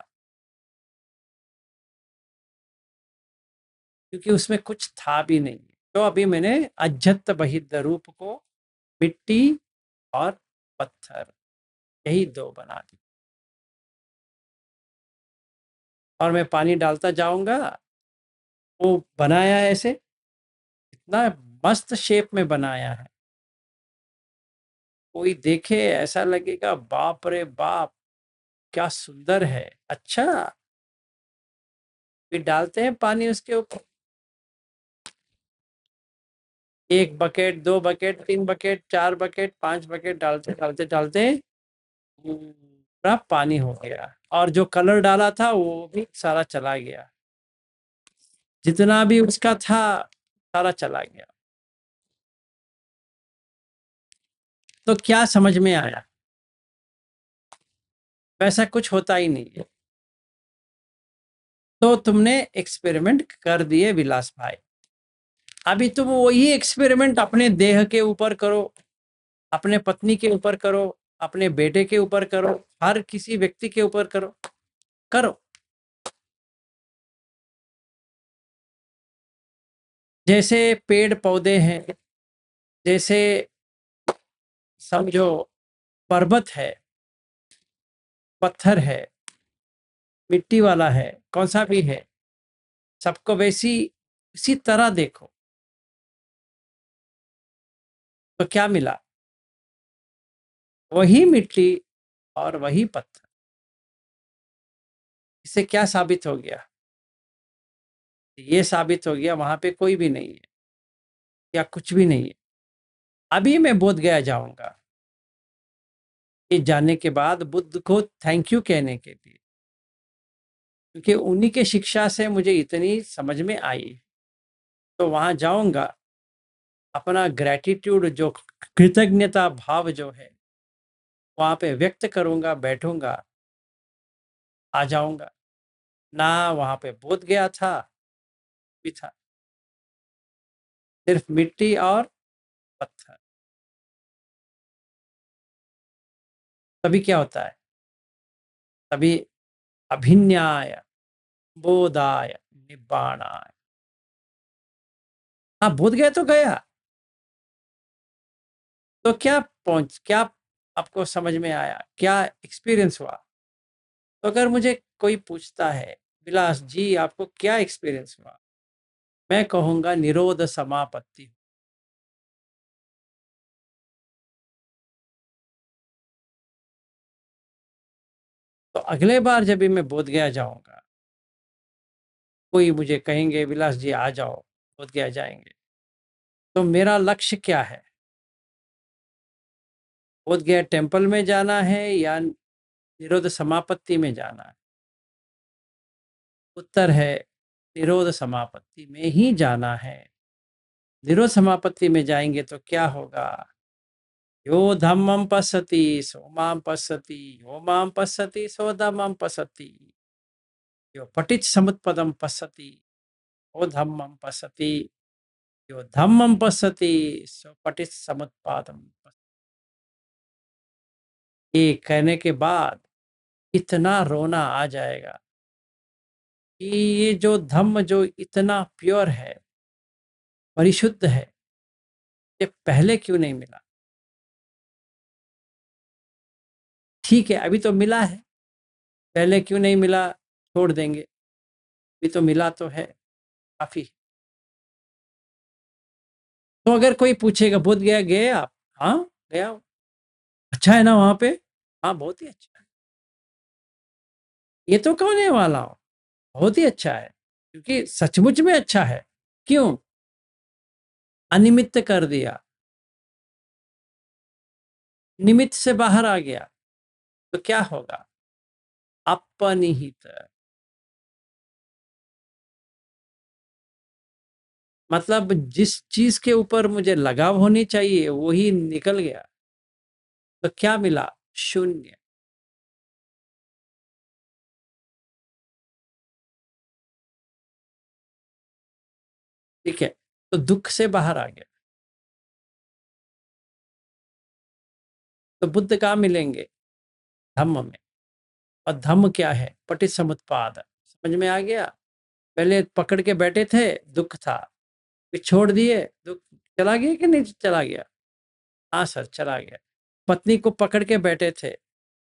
क्योंकि उसमें कुछ था भी नहीं। तो अभी मैंने अज्जत बहिद्ध रूप को मिट्टी और पत्थर, यही दो बना दी, और मैं पानी डालता जाऊंगा। वो बनाया है ऐसे, इतना मस्त शेप में बनाया है, कोई देखे ऐसा लगेगा बाप रे बाप क्या सुंदर है। अच्छा, फिर डालते हैं पानी उसके ऊपर, 1 bucket, 2 bucket, 3 bucket, 4 bucket, 5 bucket, डालते डालते डालते पूरा पानी हो गया, और जो कलर डाला था वो भी सारा चला गया, जितना भी उसका था सारा चला गया। तो क्या समझ में आया? वैसा कुछ होता ही नहीं है। तो तुमने एक्सपेरिमेंट कर दिए विलास भाई, अभी तुम वही एक्सपेरिमेंट अपने देह के ऊपर करो, अपने पत्नी के ऊपर करो, अपने बेटे के ऊपर करो, हर किसी व्यक्ति के ऊपर करो करो। जैसे पेड़ पौधे हैं, जैसे समझो पर्वत है, पत्थर है, मिट्टी वाला है, कौन सा भी है, सबको वैसी इसी तरह देखो तो क्या मिला? वही मिट्टी और वही पत्थर। इससे क्या साबित हो गया? ये साबित हो गया वहां पे कोई भी नहीं है या कुछ भी नहीं है। अभी मैं बोध गया जाऊंगा, ये जानने के बाद बुद्ध को थैंक यू कहने के लिए, क्योंकि उन्हीं के शिक्षा से मुझे इतनी समझ में आई। तो वहां जाऊंगा, अपना ग्रेटिट्यूड जो कृतज्ञता भाव जो है वहां पे व्यक्त करूंगा, बैठूंगा, आ जाऊंगा। ना वहां पे बोध गया था भी था, सिर्फ मिट्टी और पत्थर। तभी क्या होता है? तभी अभिन्याय बोधाय निब्बाणाय। हाँ, बोध गया तो गया। तो क्या आपको समझ में आया, क्या एक्सपीरियंस हुआ? तो अगर मुझे कोई पूछता है विलास जी आपको क्या एक्सपीरियंस हुआ, मैं कहूंगा निरोध समापत्ति। तो अगले बार जब भी मैं बोध गया जाऊंगा, कोई मुझे कहेंगे विलास जी आ जाओ, बोध गया जाएंगे, तो मेरा लक्ष्य क्या है? बोध गया टेम्पल में जाना है या निरोध समापत्ति में जाना है? उत्तर है निरोध समापत्ति में ही जाना है। निरोध समापत्ति में जाएंगे तो क्या होगा? यो धम्मं पश्यति सो मां पश्यति, यो मां पश्यति सो धम्मं पश्यति, यो पठित समुत्पदम पश्यति ओ धम्मं पश्यति, यो धम्मं पश्यति सो पठित समुत्पादम। ये कहने के बाद इतना रोना आ जाएगा कि ये जो धम्म जो इतना प्योर है, परिशुद्ध है, ये पहले क्यों नहीं मिला? ठीक है, अभी तो मिला है, पहले क्यों नहीं मिला छोड़ देंगे, अभी तो मिला तो है, काफी। तो अगर कोई पूछेगा बोध गया गए आप? हाँ गया हूं। अच्छा है ना वहां पे? हाँ बहुत ही अच्छा है। ये तो कहने वाला हूं, बहुत ही अच्छा है, क्योंकि सचमुच में अच्छा है। क्यों? अनिमित्त कर दिया, निमित्त से बाहर आ गया, तो क्या होगा? अपनिहित, मतलब जिस चीज के ऊपर मुझे लगाव होनी चाहिए वही निकल गया, तो क्या मिला? शून्य। ठीक है, तो दुख से बाहर आ गया। तो बुद्ध कहाँ मिलेंगे? धम्म में। और धम्म क्या है? पठित समुत्पाद। समझ में आ गया? पहले पकड़ के बैठे थे, दुख था, फिर छोड़ दिए, दुख चला गया कि नहीं चला गया? हाँ सर चला गया। पत्नी को पकड़ के बैठे थे,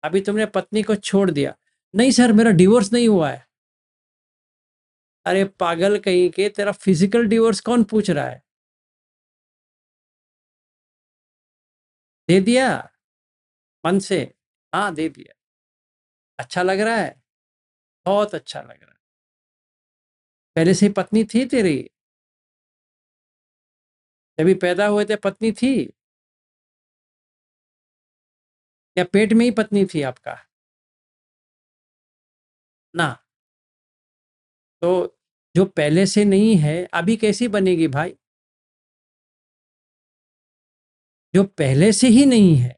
अभी तुमने पत्नी को छोड़ दिया, नहीं सर मेरा डिवोर्स नहीं हुआ है। अरे पागल कहीं के, तेरा फिजिकल डिवोर्स कौन पूछ रहा है? दे दिया मन से? हाँ दे दिया। अच्छा लग रहा है? बहुत अच्छा लग रहा है। पहले से ही पत्नी थी तेरी? जब पैदा हुए थे पत्नी थी या पेट में ही पत्नी थी आपका? ना। तो जो पहले से नहीं है अभी कैसी बनेगी भाई? जो पहले से ही नहीं है,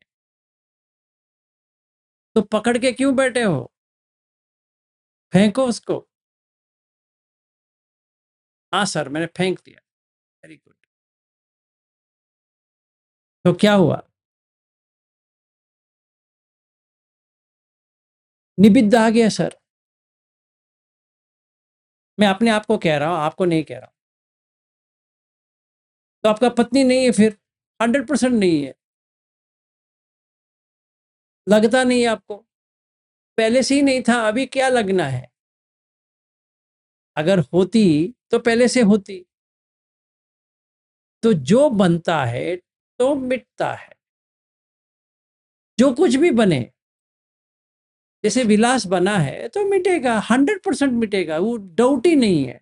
तो पकड़ के क्यों बैठे हो? फेंको उसको। हाँ सर, मैंने फेंक दिया। Very good. तो क्या हुआ? निबिद्ध आ गया सर। मैं अपने आप को कह रहा हूं, आपको नहीं कह रहा हूं। तो आपका पत्नी नहीं है फिर? 100% नहीं है। लगता नहीं है आपको? पहले से ही नहीं था, अभी क्या लगना है? अगर होती तो पहले से होती। तो जो बनता है तो मिटता है। जो कुछ भी बने, जैसे विलास बना है तो मिटेगा, 100% मिटेगा, वो डाउट ही नहीं है।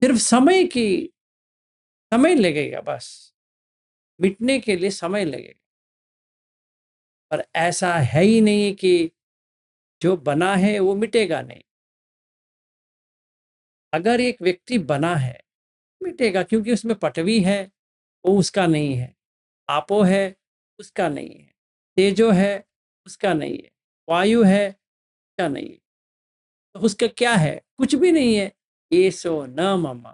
सिर्फ समय लगेगा, बस मिटने के लिए समय लगेगा। पर ऐसा है ही नहीं कि जो बना है वो मिटेगा नहीं। अगर एक व्यक्ति बना है, मिटेगा, क्योंकि उसमें पटवी है, वो उसका नहीं है। आपो है, उसका नहीं है। तेजो है, उसका नहीं है। वायु है, उसका नहीं है। तो उसका क्या है? कुछ भी नहीं है। ये सो न मम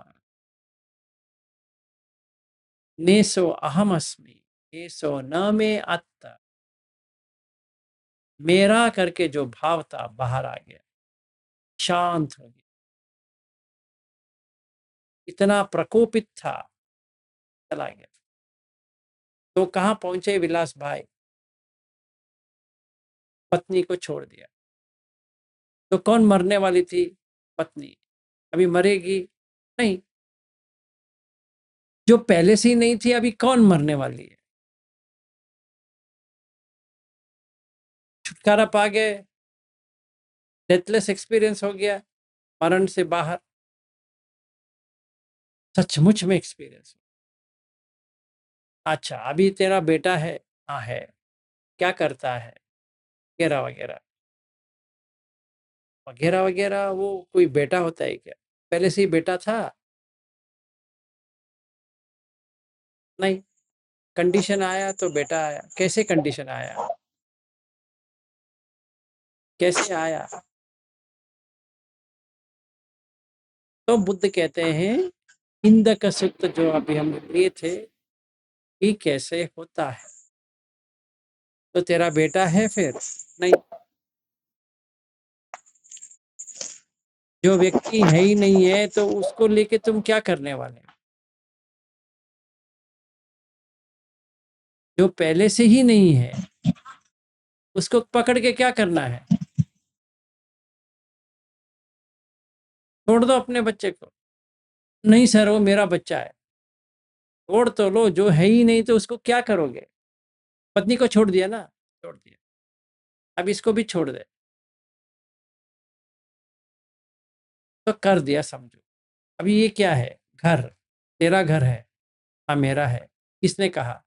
नेसो अहम अस्मि, ये सो न मे अत्ता। मेरा करके जो भाव था बाहर आ गया, शांत हो गया। इतना प्रकोपित था, चला गया। तो कहाँ पहुंचे विलास भाई? पत्नी को छोड़ दिया। तो कौन मरने वाली थी? पत्नी। अभी मरेगी नहीं। जो पहले से ही नहीं थी, अभी कौन मरने वाली है? छुटकारा पा गए, डेथलेस एक्सपीरियंस हो गया, मरण से बाहर। सचमुच में एक्सपीरियंस। अच्छा, अभी तेरा बेटा है? हाँ है। क्या करता है? वगैरह वगैरह वगैरह वगैरह। वो कोई बेटा होता है क्या? पहले से ही बेटा था? नहीं। कंडीशन आया तो बेटा आया। कैसे कंडीशन आया? कैसे आया? तो बुद्ध कहते हैं, इंदक सूक्त जो अभी हम लिए थे, ये कैसे होता है? तो तेरा बेटा है फिर? नहीं। जो व्यक्ति है ही नहीं है, तो उसको लेके तुम क्या करने वाले हो? जो पहले से ही नहीं है, उसको पकड़ के क्या करना है? छोड़ दो अपने बच्चे को। नहीं सर, वो मेरा बच्चा है। छोड़ तो लो, जो है ही नहीं तो उसको क्या करोगे? पत्नी को छोड़ दिया ना? छोड़ दिया। अब इसको भी छोड़ दे तो कर दिया, समझो। अभी ये क्या है? घर। तेरा घर है? हाँ मेरा है। किसने कहा?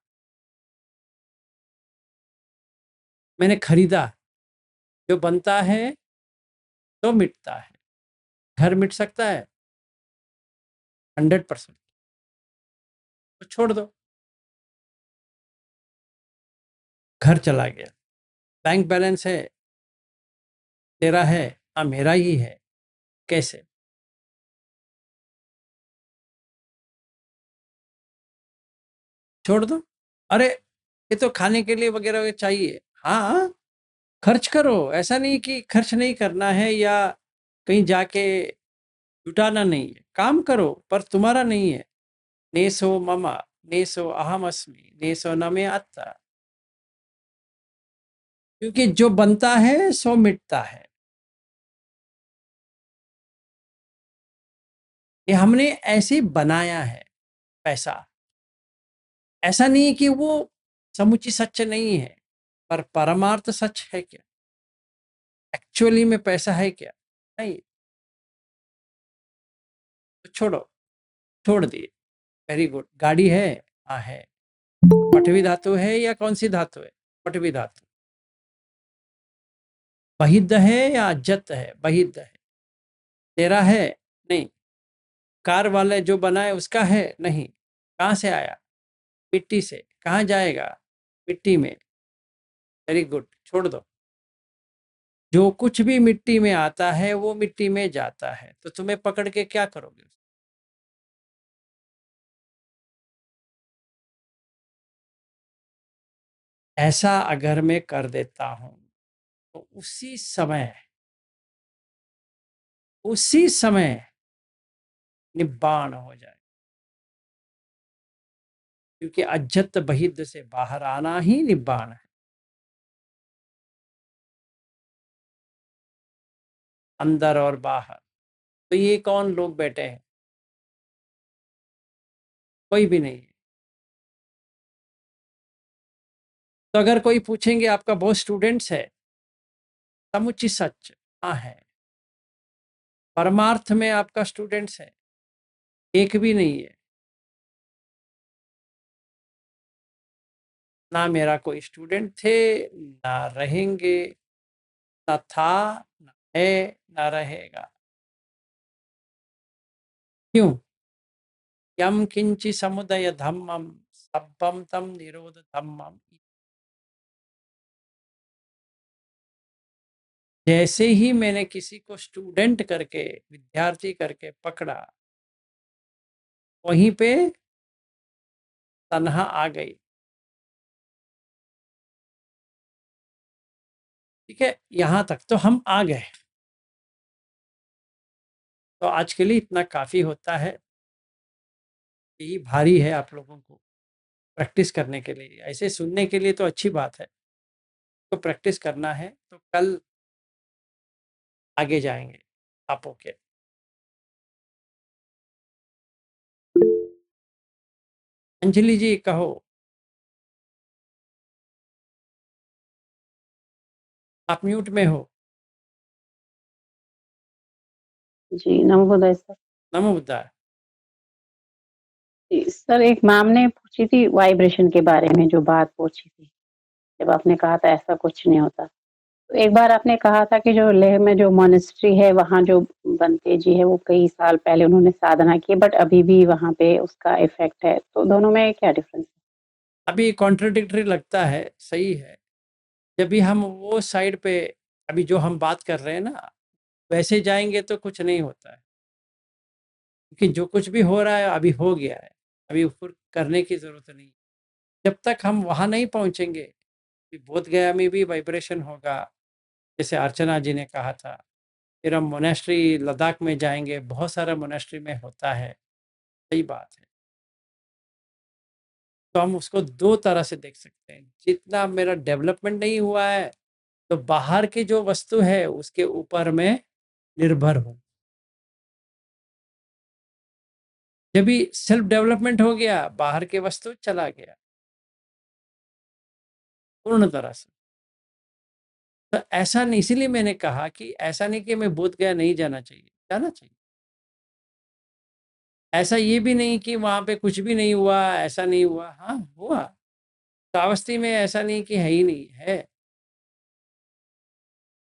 मैंने खरीदा। जो बनता है तो मिटता है। घर मिट सकता है? 100%। तो छोड़ दो। घर चला गया। बैंक बैलेंस है? तेरा है? हाँ मेरा ही है। कैसे? छोड़ दो। अरे ये तो खाने के लिए वगैरह चाहिए। हाँ, खर्च करो। ऐसा नहीं कि खर्च नहीं करना है या कहीं जाके जुटाना नहीं है। काम करो, पर तुम्हारा नहीं है। नेसो ममा नेसो अहम अस्मि नेसो न मे अत्ता। क्योंकि जो बनता है सो मिटता है। ये हमने ऐसे बनाया है पैसा। ऐसा नहीं कि वो समुची सच नहीं है, पर परमार्थ सच है क्या? एक्चुअली में पैसा है क्या? नहीं। तो छोड़ो। छोड़ दिए। Very good. गाड़ी है? हाँ है। पटवी धातु है या कौन सी धातु है? पटवी धातु। बहिद्ध है या अजत है? बहिद्ध है। तेरा है? नहीं। कार वाले जो बनाए उसका है? नहीं। कहाँ से आया? मिट्टी से। कहाँ जाएगा? मिट्टी में। वेरी गुड, छोड़ दो। जो कुछ भी मिट्टी में आता है वो मिट्टी में जाता है, तो तुम्हें पकड़ के क्या करोगे? ऐसा अगर मैं कर देता हूं तो उसी समय निब्बाण हो जाए, क्योंकि अज्जत बहिद्ध से बाहर आना ही निब्बाण है। अंदर और बाहर, तो ये कौन लोग बैठे हैं? कोई भी नहीं है। तो अगर कोई पूछेंगे आपका बहुत स्टूडेंट्स है, समुचित सच हाँ है। परमार्थ में आपका स्टूडेंट्स है? एक भी नहीं है। ना मेरा कोई स्टूडेंट थे, ना रहेंगे, ना था, ना है, ना रहेगा। क्यों? यम किंचि समुदय धम्मम सब्बम तम निरोध धम्मम। जैसे ही मैंने किसी को स्टूडेंट करके, विद्यार्थी करके पकड़ा, वहीं पे तन्हा आ गई। ठीक है, यहां तक तो हम आ गए। तो आज के लिए इतना काफी होता है। यही भारी है आप लोगों को प्रैक्टिस करने के लिए। ऐसे सुनने के लिए तो अच्छी बात है, तो प्रैक्टिस करना है, तो कल आगे जाएंगे आप। ओके, अंजलि जी कहो। आप म्यूट में हो। जी नमोदय सर। नमो बुद्धाय। जी, सर एक मैम ने पूछी थी वाइब्रेशन के बारे में, जो बात पूछी थी, जब आपने कहा था ऐसा कुछ नहीं होता। तो एक बार आपने कहा था कि जो लेह में जो मॉनेस्ट्री है, वहाँ जो बनते जी है, वो कई साल पहले उन्होंने साधना की, बट अभी भी वहाँ पे उसका इफेक्ट है। तो दोनों में क्या डिफरेंस है? अभी कॉन्ट्रडिक्टरी लगता है, सही है। जब भी हम वो साइड पे, अभी जो हम बात कर रहे हैं ना, वैसे जाएंगे तो कुछ नहीं होता है, क्योंकि जो कुछ भी हो रहा है अभी हो गया है। अभी ऊपर करने की जरूरत नहीं। जब तक हम वहां नहीं पहुंचेंगे, कि बोध गया में भी वाइब्रेशन होगा, जैसे अर्चना जी ने कहा था। फिर हम मोनेस्ट्री लद्दाख में जाएंगे, बहुत सारा मोनेस्ट्री में होता है। सही बात है। तो हम उसको दो तरह से देख सकते हैं। जितना मेरा डेवलपमेंट नहीं हुआ है, तो बाहर की जो वस्तु है उसके ऊपर मैं निर्भर हूं। जब भी सेल्फ डेवलपमेंट हो गया, बाहर के वस्तु चला गया पूर्ण तरह से। तो ऐसा नहीं, इसीलिए मैंने कहा कि ऐसा नहीं कि मैं बोध गया नहीं जाना चाहिए, जाना चाहिए। ऐसा ये भी नहीं कि वहां पे कुछ भी नहीं हुआ, ऐसा नहीं हुआ। हाँ हुआ। श्रावस्ती में ऐसा नहीं कि है ही नहीं है।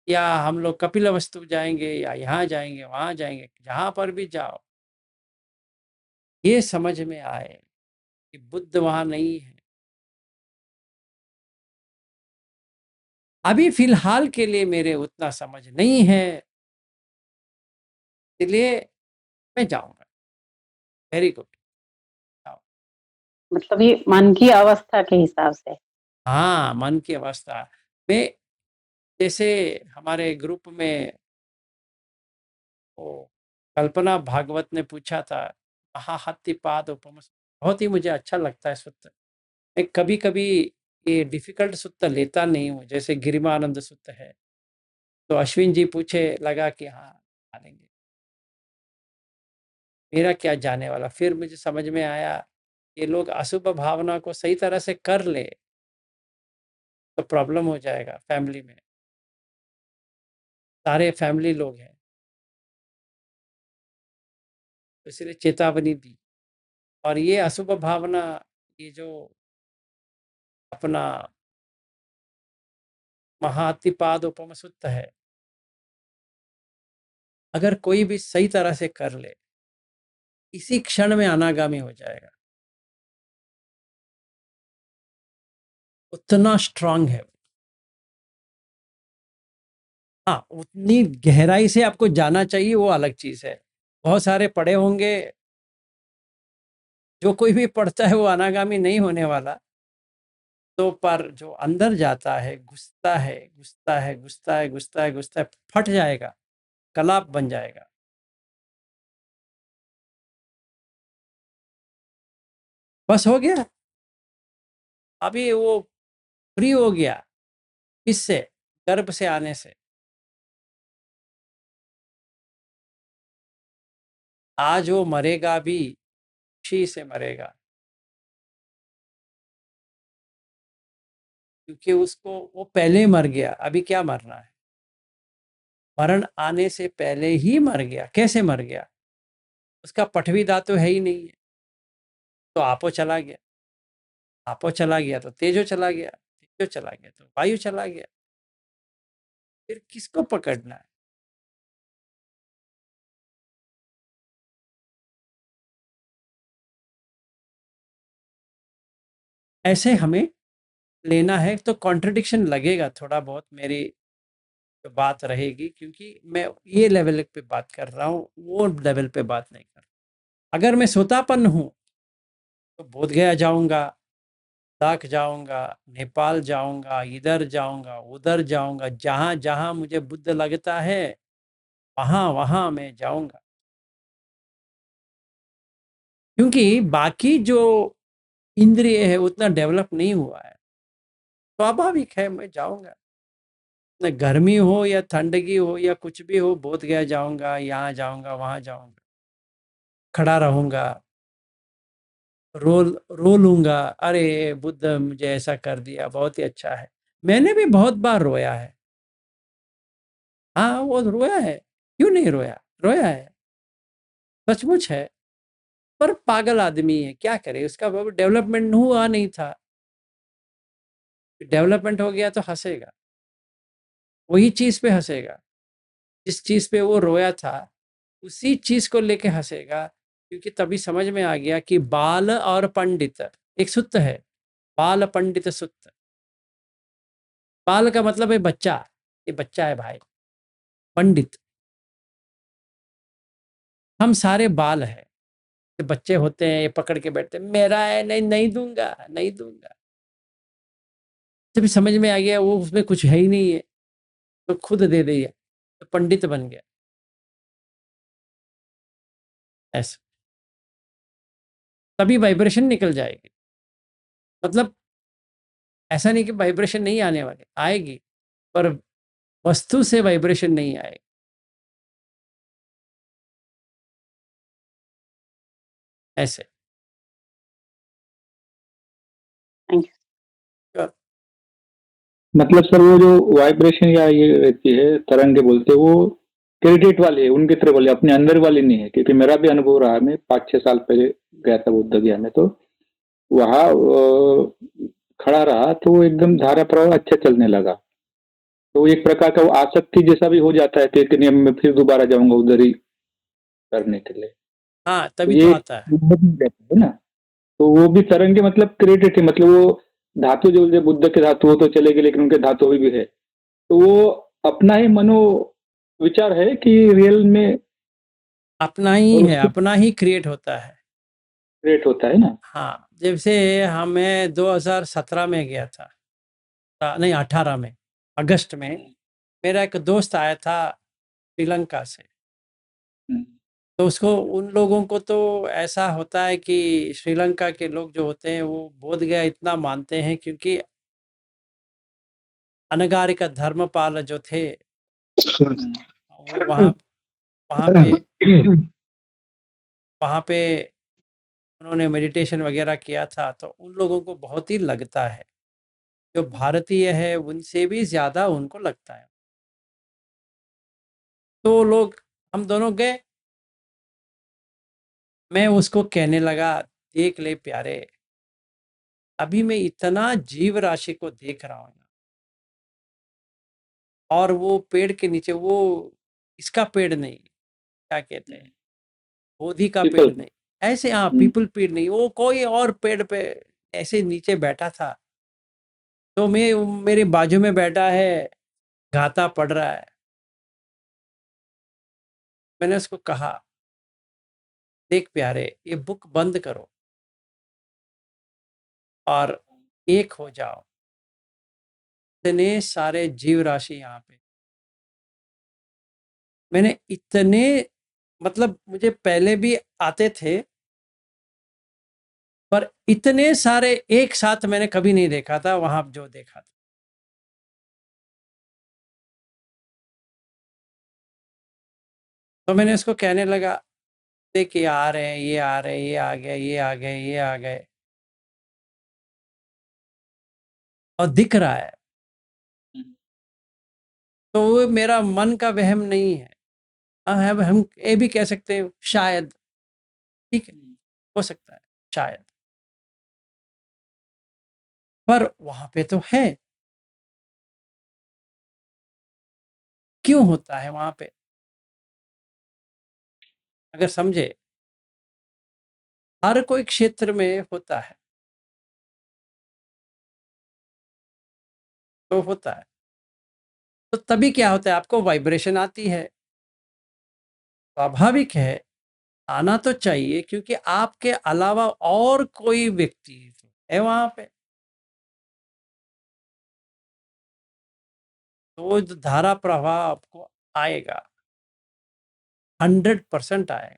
या हम लोग कपिलवस्तु जाएंगे, या यहाँ जाएंगे, वहां जाएंगे, जहां पर भी जाओ, ये समझ में आए कि बुद्ध वहां नहीं है। अभी फिलहाल के लिए मेरे उतना समझ नहीं है, इसलिए मैं जाऊंगा। Very good. मतलब ये मन की अवस्था के हिसाब से? हाँ, मन की अवस्था में। जैसे हमारे ग्रुप में वो कल्पना भागवत ने पूछा था, महाहत्तिपाद उपम। बहुत ही मुझे अच्छा लगता है सूत्र। मैं कभी कभी ये डिफिकल्ट सूत्र लेता नहीं हूँ, जैसे गिरिमानंद सूत्र है। तो अश्विन जी पूछे लगा कि हाँ जानेंगे, मेरा क्या जाने वाला। फिर मुझे समझ में आया, ये लोग अशुभ भावना को सही तरह से कर ले तो प्रॉब्लम हो जाएगा फैमिली में। सारे फैमिली लोग हैं, तो इसलिए चेतावनी दी। और ये अशुभ भावना, ये जो अपना महाअतिपाद उपम सूत्र है, अगर कोई भी सही तरह से कर ले, इसी क्षण में अनागामी हो जाएगा। उतना स्ट्रांग है। हाँ, उतनी गहराई से आपको जाना चाहिए, वो अलग चीज़ है। बहुत सारे पढ़े होंगे, जो कोई भी पढ़ता है वो अनागामी नहीं होने वाला। तो पर जो अंदर जाता है, घुसता है, घुसता है, घुसता है, घुसता है, घुसता है, फट जाएगा, कलाप बन जाएगा। बस हो गया। अभी वो फ्री हो गया। इससे, गर्भ से आने से। आज वो मरेगा भी, खुशी से मरेगा, क्योंकि उसको वो पहले मर गया। अभी क्या मरना है? मरण आने से पहले ही मर गया। कैसे मर गया? उसका पठवी धातु है ही नहीं है, तो आपो चला गया। आपो चला गया तो तेजो चला गया, तेजो चला गया तो वायु चला गया। फिर किसको पकड़ना है? ऐसे हमें लेना है। तो कॉन्ट्रडिक्शन लगेगा थोड़ा बहुत, मेरी जो बात रहेगी, क्योंकि मैं ये लेवल पे बात कर रहा हूँ, वो लेवल पे बात नहीं कर रहा। अगर मैं सोतापन्न हूँ तो बोधगया जाऊंगा, लद्दाख जाऊंगा, नेपाल जाऊंगा, इधर जाऊंगा, उधर जाऊंगा, जहां जहां मुझे बुद्ध लगता है वहां वहां मैं जाऊंगा। क्योंकि बाकी जो इंद्रिय है उतना डेवलप नहीं हुआ है। स्वाभाविक है, मैं जाऊंगा, न गर्मी हो या ठंडगी हो या कुछ भी हो, बोधगया जाऊंगा, यहाँ जाऊंगा, वहां जाऊंगा, खड़ा रहूंगा, रो लूंगा, अरे बुद्ध मुझे ऐसा कर दिया, बहुत ही अच्छा है। मैंने भी बहुत बार रोया है। हाँ, वो रोया है, क्यों नहीं रोया? रोया है, सचमुच है। पर पागल आदमी है, क्या करे, उसका डेवलपमेंट हुआ नहीं था। डेवलपमेंट हो गया तो हंसेगा, वही चीज पे हंसेगा जिस चीज पे वो रोया था, उसी चीज को लेके हंसेगा। क्योंकि तभी समझ में आ गया कि बाल और पंडित एक सूत्र है। बाल पंडित सूत्र। बाल का मतलब है बच्चा, ये बच्चा है भाई। पंडित, हम सारे बाल हैं। ये बच्चे होते हैं, ये पकड़ के बैठते हैं, मेरा है, नहीं नहीं दूंगा, नहीं दूंगा। तभी समझ में आ गया वो उसमें कुछ है ही नहीं है, तो खुद दे दिया, तो पंडित बन गया। ऐसा तभी वाइब्रेशन निकल जाएगी। मतलब ऐसा नहीं कि वाइब्रेशन नहीं आने वाले, आएगी, पर वस्तु से वाइब्रेशन नहीं आएगी। ऐसे। Thank you. मतलब सर वो जो वाइब्रेशन या ये रहती है तरंगे बोलते हैं, वो क्रेडिट वाली है, उनकी तरफ वाली, अपने अंदर वाली नहीं है। क्योंकि मेरा भी अनुभव रहा है, मैं 5-6 साल पहले गया था बुद्ध गया में, तो वहाँ खड़ा रहा तो वो एकदम धारा प्रवाह अच्छा चलने लगा। तो एक प्रकार का वो आसक्ति जैसा भी हो जाता है, लेकिन अब मैं फिर दोबारा जाऊंगा उधर ही करने के लिए। हाँ, तो तभी तो ये आता है। बुद्ध में रहता है ना, तो वो भी तरंगे मतलब क्रेडिट है, मतलब वो धातु जो बुद्ध के धातु हो तो चले गए, लेकिन उनके धातु अभी भी है। तो वो अपना ही मनो विचार है कि रियल में अपना ही और है, उसको अपना ही क्रिएट होता है। क्रिएट होता है ना। हाँ, जैसे हमें 2017 में गया था, नहीं 18 में, अगस्त में, मेरा एक दोस्त आया था श्रीलंका से। हम्म, तो उसको, उन लोगों को तो ऐसा होता है कि श्रीलंका के लोग जो होते हैं वो बोध गया इतना मानते हैं, क्योंकि अनगारिक धर्मपाल जो थे वो वहाँ वहाँ पे वहाँ पे उन्होंने मेडिटेशन वगैरह किया था। तो उन लोगों को बहुत ही लगता है, जो भारतीय है उनसे भी ज़्यादा उनको लगता है। तो लोग, हम दोनों गए, मैं उसको कहने लगा, देख ले प्यारे, अभी मैं इतना जीव राशि को देख रहा हूँ, और वो पेड़ के नीचे, वो इसका पेड़ नहीं, क्या कहते हैं, बोधि का पेड़ पीपल। नहीं, ऐसे, हाँ, पीपल पेड़ नहीं, वो कोई और पेड़ पे ऐसे नीचे बैठा था। तो मैं मेरे बाजू में बैठा है, गाता पढ़ रहा है। मैंने उसको कहा, देख प्यारे, ये बुक बंद करो और एक हो जाओ। इतने सारे जीव राशि यहाँ पे, मैंने इतने, मतलब मुझे पहले भी आते थे, पर इतने सारे एक साथ मैंने कभी नहीं देखा था वहां जो देखा था। तो मैंने उसको कहने लगा, देख ये आ रहे हैं, ये आ रहे हैं, ये आ गए, ये आ गए, ये आ गए, और दिख रहा है। तो वो मेरा मन का वहम नहीं है। हम ये भी कह सकते हैं शायद, ठीक है, हो सकता है शायद, पर वहां पे तो है। क्यों होता है वहां पे? अगर समझे, हर कोई क्षेत्र में होता है तो होता है। तो तभी क्या होता है, आपको वाइब्रेशन आती है, स्वाभाविक है, आना तो चाहिए, क्योंकि आपके अलावा और कोई व्यक्ति है वहां पे। तो वो जो धारा प्रवाह आपको आएगा, 100% आएगा।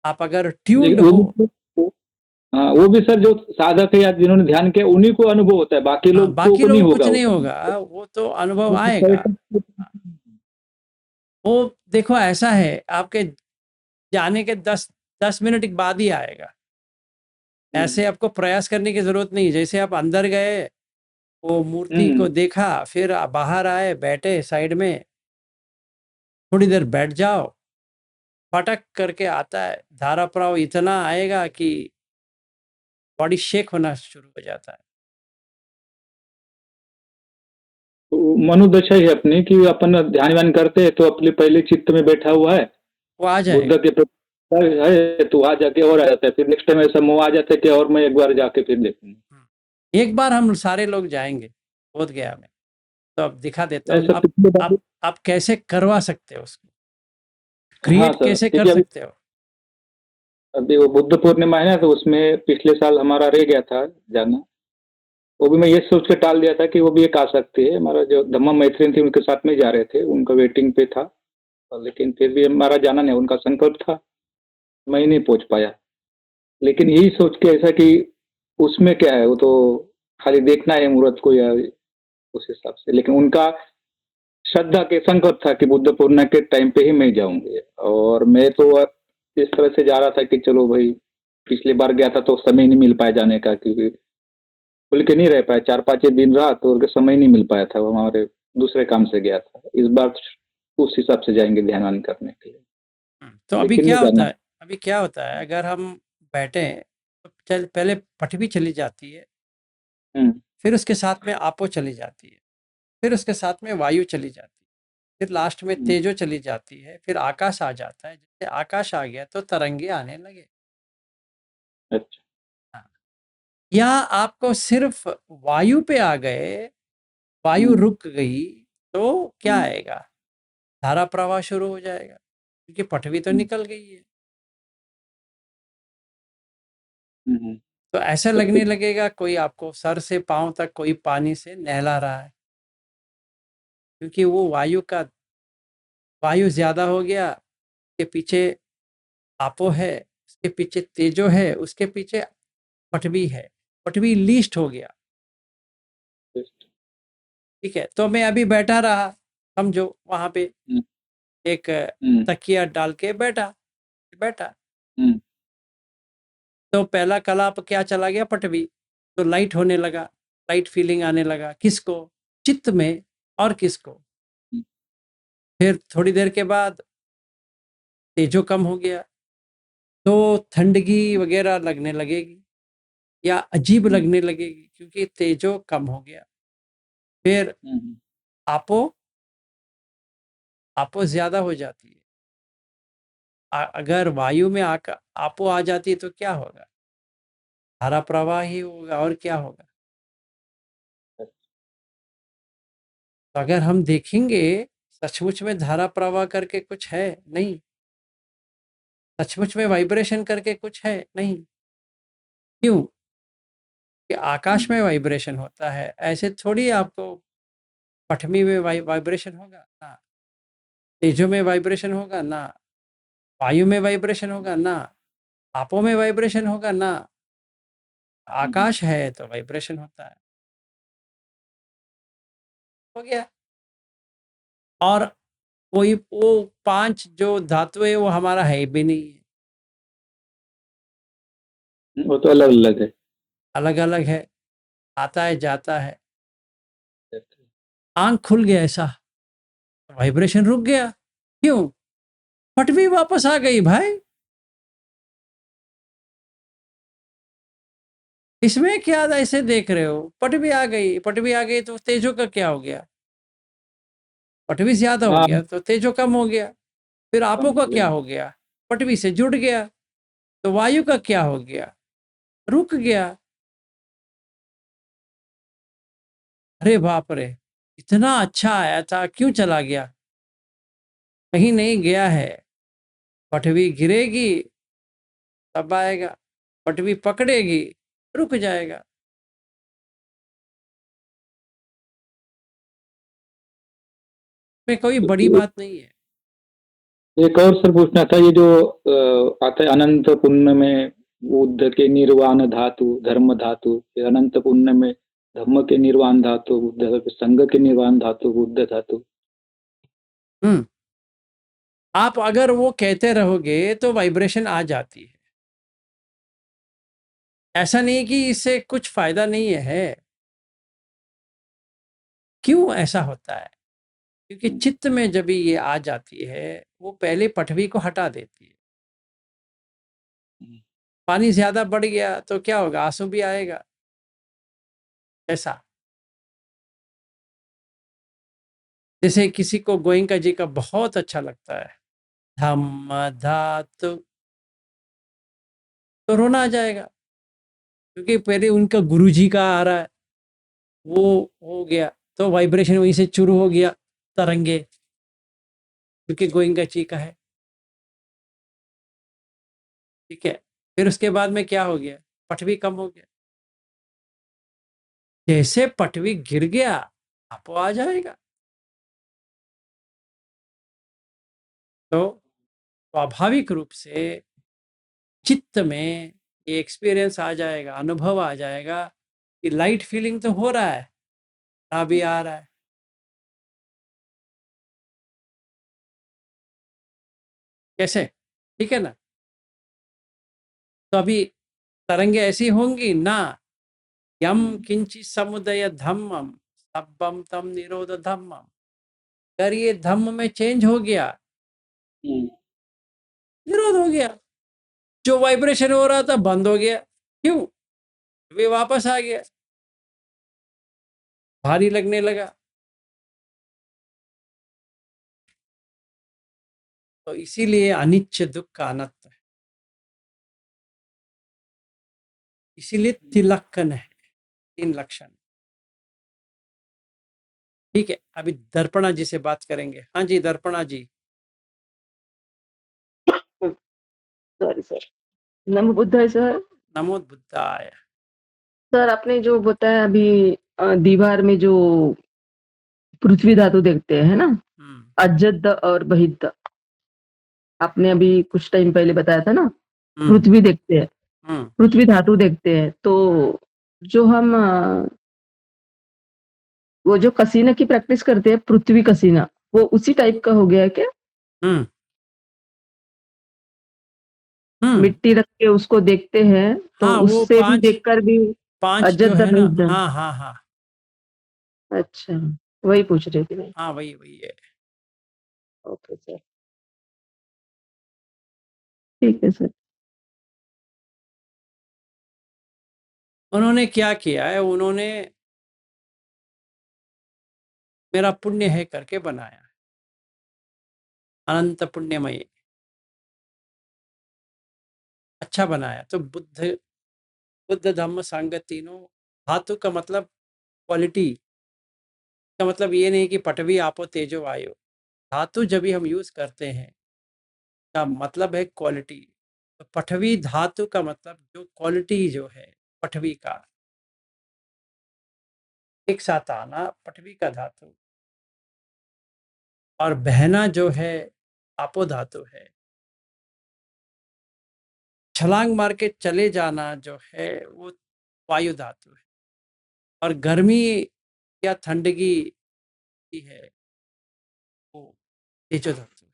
आप अगर ट्यून्ड लेकिन हो, हाँ, वो भी सर जो साधक है या जिन्होंने ध्यान किया उन्हीं को अनुभव होता है, बाकी हाँ, लोग बाकी को नहीं लोगों को होगा कुछ वो। नहीं होगा, वो तो अनुभव आएगा। वो देखो ऐसा है, आपके जाने के 10 मिनट के बाद ही आएगा। ऐसे आपको प्रयास करने की जरूरत नहीं। जैसे आप अंदर गए, वो मूर्ति को देखा, फिर आप बाहर आए, बैठे साइड में, थोड़ी देर बैठ जाओ, फटक करके आता है धारा प्रवाह, इतना आएगा कि बॉडी शेक होना शुरू हो जाता है। तो मनोदशा ही अपनी कि अपन ध्यान व्यान करते हैं तो अपने पहले चित्त में बैठा हुआ है, वो आ बुद्ध जाएगा। के प्रति है, तो वहां जाके और आ जाता है। फिर नेक्स्ट टाइम ऐसा मोह आ जाता है कि और मैं एक बार जाके फिर देखूंगा। एक बार हम सारे लोग जाएंगे बोध गया में, तो अब दिखा देता हूँ। ऐसा पिछले बार, आप कैसे करवा सकते हो उसको, हाँ क्रिएट सर, कैसे कर क्योंकि सकते हो। अभी वो बुद्ध पूर्णिमा है ना, तो उसमें पिछले साल हमारा रह गया था जाना। वो भी मैं ये सोच के टाल दिया था कि वो भी एक आ सकती है। हमारा जो धम्मा मैत्रीन थी उनके साथ में जा रहे थे, उनका वेटिंग पे था, लेकिन फिर भी हमारा जाना नहीं, उनका संकल्प था, मैं नहीं पहुंच पाया। लेकिन यही सोच के ऐसा कि उसमें क्या है, वो तो खाली देखना है मुहूर्त को या उस हिसाब से। लेकिन उनका श्रद्धा के संकल्प था कि बुद्ध पूर्णिमा के टाइम पे ही मैं जाऊंगी। और मैं तो इस तरह से जा रहा था कि चलो भाई, पिछली बार गया था तो समय नहीं मिल पाया जाने का, क्योंकि खुल के नहीं रह पाया, 4-5 दिन रहा तो समय नहीं मिल पाया था, वो हमारे दूसरे काम से गया था। इस बार उस हिसाब से जाएंगे ध्यान करने के लिए। तो अभी लेकिन क्या नहीं होता जाना। है, अभी क्या होता है, अगर हम बैठे तो चल पहले पटवी चली जाती है, फिर उसके साथ में आपो चली जाती है, फिर उसके साथ में वायु चली जाती है, फिर लास्ट में तेजो चली जाती है, फिर आकाश आ जाता है। जैसे आकाश आ गया तो तरंगे आने लगे। अच्छा। हाँ। या आपको सिर्फ वायु पे आ गए, वायु रुक गई, तो क्या आएगा, धारा प्रवाह शुरू हो जाएगा, क्योंकि पटवी तो निकल गई है। तो ऐसा लगने लगेगा कोई आपको सर से पांव तक कोई पानी से नहला रहा है, क्योंकि वो वायु ज्यादा हो गया। उसके पीछे आपो है, उसके पीछे तेजो है, उसके पीछे पटवी है, पटवी लीस्ट हो गया। ठीक है, तो मैं अभी बैठा रहा, समझो वहां पे एक तकिया डाल के बैठा बैठा तो पहला कलाप क्या चला गया, पटवी। तो लाइट होने लगा, लाइट फीलिंग आने लगा, किसको, चित्त में, और किसको। फिर थोड़ी देर के बाद तेजो कम हो गया, तो ठंडगी वगैरह लगने लगेगी या अजीब लगने लगेगी, क्योंकि तेजो कम हो गया। फिर आपो आपो ज्यादा हो जाती है। अगर वायु में आपो आ जाती है तो क्या होगा, धारा प्रवाह ही होगा, और क्या होगा। तो अगर हम देखेंगे सचमुच में धारा प्रवाह करके कुछ है नहीं, सचमुच में वाइब्रेशन करके कुछ है नहीं। क्यों? कि आकाश में वाइब्रेशन होता है, ऐसे थोड़ी आपको पठमी में वाइब्रेशन होगा ना, तेजो में वाइब्रेशन होगा ना, वायु में वाइब्रेशन होगा ना, आपो में वाइब्रेशन होगा ना। आकाश है तो वाइब्रेशन होता है, हो गया। और कोई वो 5 जो धातु है वो हमारा है भी नहीं है, वो तो अलग अलग है। अलग अलग है, आता है जाता है। आंख खुल गया ऐसा, वाइब्रेशन रुक गया। क्यों? पटवी वापस आ गई भाई, इसमें क्या ऐसे देख रहे हो? पटवी आ गई, पटवी आ गई तो तेजो का क्या हो गया? पटवी ज्यादा हो हाँ, गया तो तेजो कम हो गया। फिर आपो कम का हो क्या गया। हो गया? पटवी से जुड़ गया। तो वायु का क्या हो गया? रुक गया। अरे बाप रे, इतना अच्छा आया था, क्यों चला गया? कहीं नहीं गया है। पटवी गिरेगी तब आएगा, पटवी पकड़ेगी रुक जाएगा। में कोई बड़ी बात नहीं है। एक और सर पूछना था, ये जो आता है अनंत पुण्य में बुद्ध के निर्वाण धातु धर्म धातु, फिर अनंत पुण्य में धम्म के निर्वाण धातु बुद्ध, फिर संघ के निर्वाण धातु बुद्ध धातु। हम्म, आप अगर वो कहते रहोगे तो वाइब्रेशन आ जाती है। ऐसा नहीं कि इससे कुछ फायदा नहीं है। क्यों ऐसा होता है? क्योंकि चित्त में जब ये आ जाती है, वो पहले पटवी को हटा देती है। पानी ज्यादा बढ़ गया तो क्या होगा? आंसू भी आएगा। ऐसा जैसे किसी को गोयंका जी का बहुत अच्छा लगता है धम्म धातु, तो रोना आ जाएगा, क्योंकि पहले उनका गुरु जी का आ रहा है, वो हो गया तो वाइब्रेशन वहीं से शुरू हो गया, तरंगे, क्योंकि गोयंका जी का है। ठीक है, फिर उसके बाद में क्या हो गया? पटवी कम हो गया। जैसे पटवी गिर गया आपो आ जाएगा। तो स्वाभाविक रूप से चित्त में ये एक्सपीरियंस आ जाएगा, अनुभव आ जाएगा कि लाइट फीलिंग तो हो रहा है, अभी आ रहा है। कैसे? ठीक है ना? तो अभी तरंगे ऐसी होंगी ना, यम किंची समुदय धम्मम सब्बम तम निरोध धम्मम। अगर ये धम्म में चेंज हो गया, निरोध हो गया। जो वाइब्रेशन हो रहा था बंद हो गया। क्यों? वे वापस आ गया, भारी लगने लगा। तो इसीलिए अनिच्छ दुख अनंत है, इसीलिए तिलक्कन है, 3 लक्षण। ठीक है, अभी दर्पणा जी से बात करेंगे। हाँ जी, दर्पणा जी। Sorry sir. नमो बुद्धाय सर। नमो बुद्धाय। सर आपने जो बताया अभी दीवार में जो पृथ्वी धातु देखते हैं, है ना, हम्म, अजद और बहिद्ध, आपने अभी कुछ टाइम पहले बताया था ना। हम्म, पृथ्वी देखते हैं, हम्म, पृथ्वी धातु देखते हैं, तो जो हम वो जो कसीना की प्रैक्टिस करते हैं, पृथ्वी कसीना, वो उसी टाइप का हो गया है क्या? हम्म, हम्म। मिट्टी रख के उसको देखते हैं तो हाँ, वो उससे भी 5 देखकर भी 5 जो अजद है ना, बहिद्ध। हाँ हाँ हाँ अच्छा, वही पूछ रही थी मैं। हाँ, वही वही है। ओके सर, ठीक है सर। उन्होंने क्या किया है? उन्होंने मेरा पुण्य है करके बनाया है, अनंत पुण्यमय, अच्छा बनाया। तो बुद्ध बुद्ध धम्म संघ तीनों धातु का मतलब क्वालिटी, इसका मतलब ये नहीं कि पटवी आपो तेजो वायु। धातु जब भी हम यूज करते हैं का मतलब है क्वालिटी। तो पटवी धातु का मतलब जो क्वालिटी जो है पटवी का, एक साथ आना पटवी का धातु, और बहना जो है आपो धातु है। छलांग मार के चले जाना जो है वो वायु धातु है, और गर्मी या ठंडगी की है वो तेजो धातु है।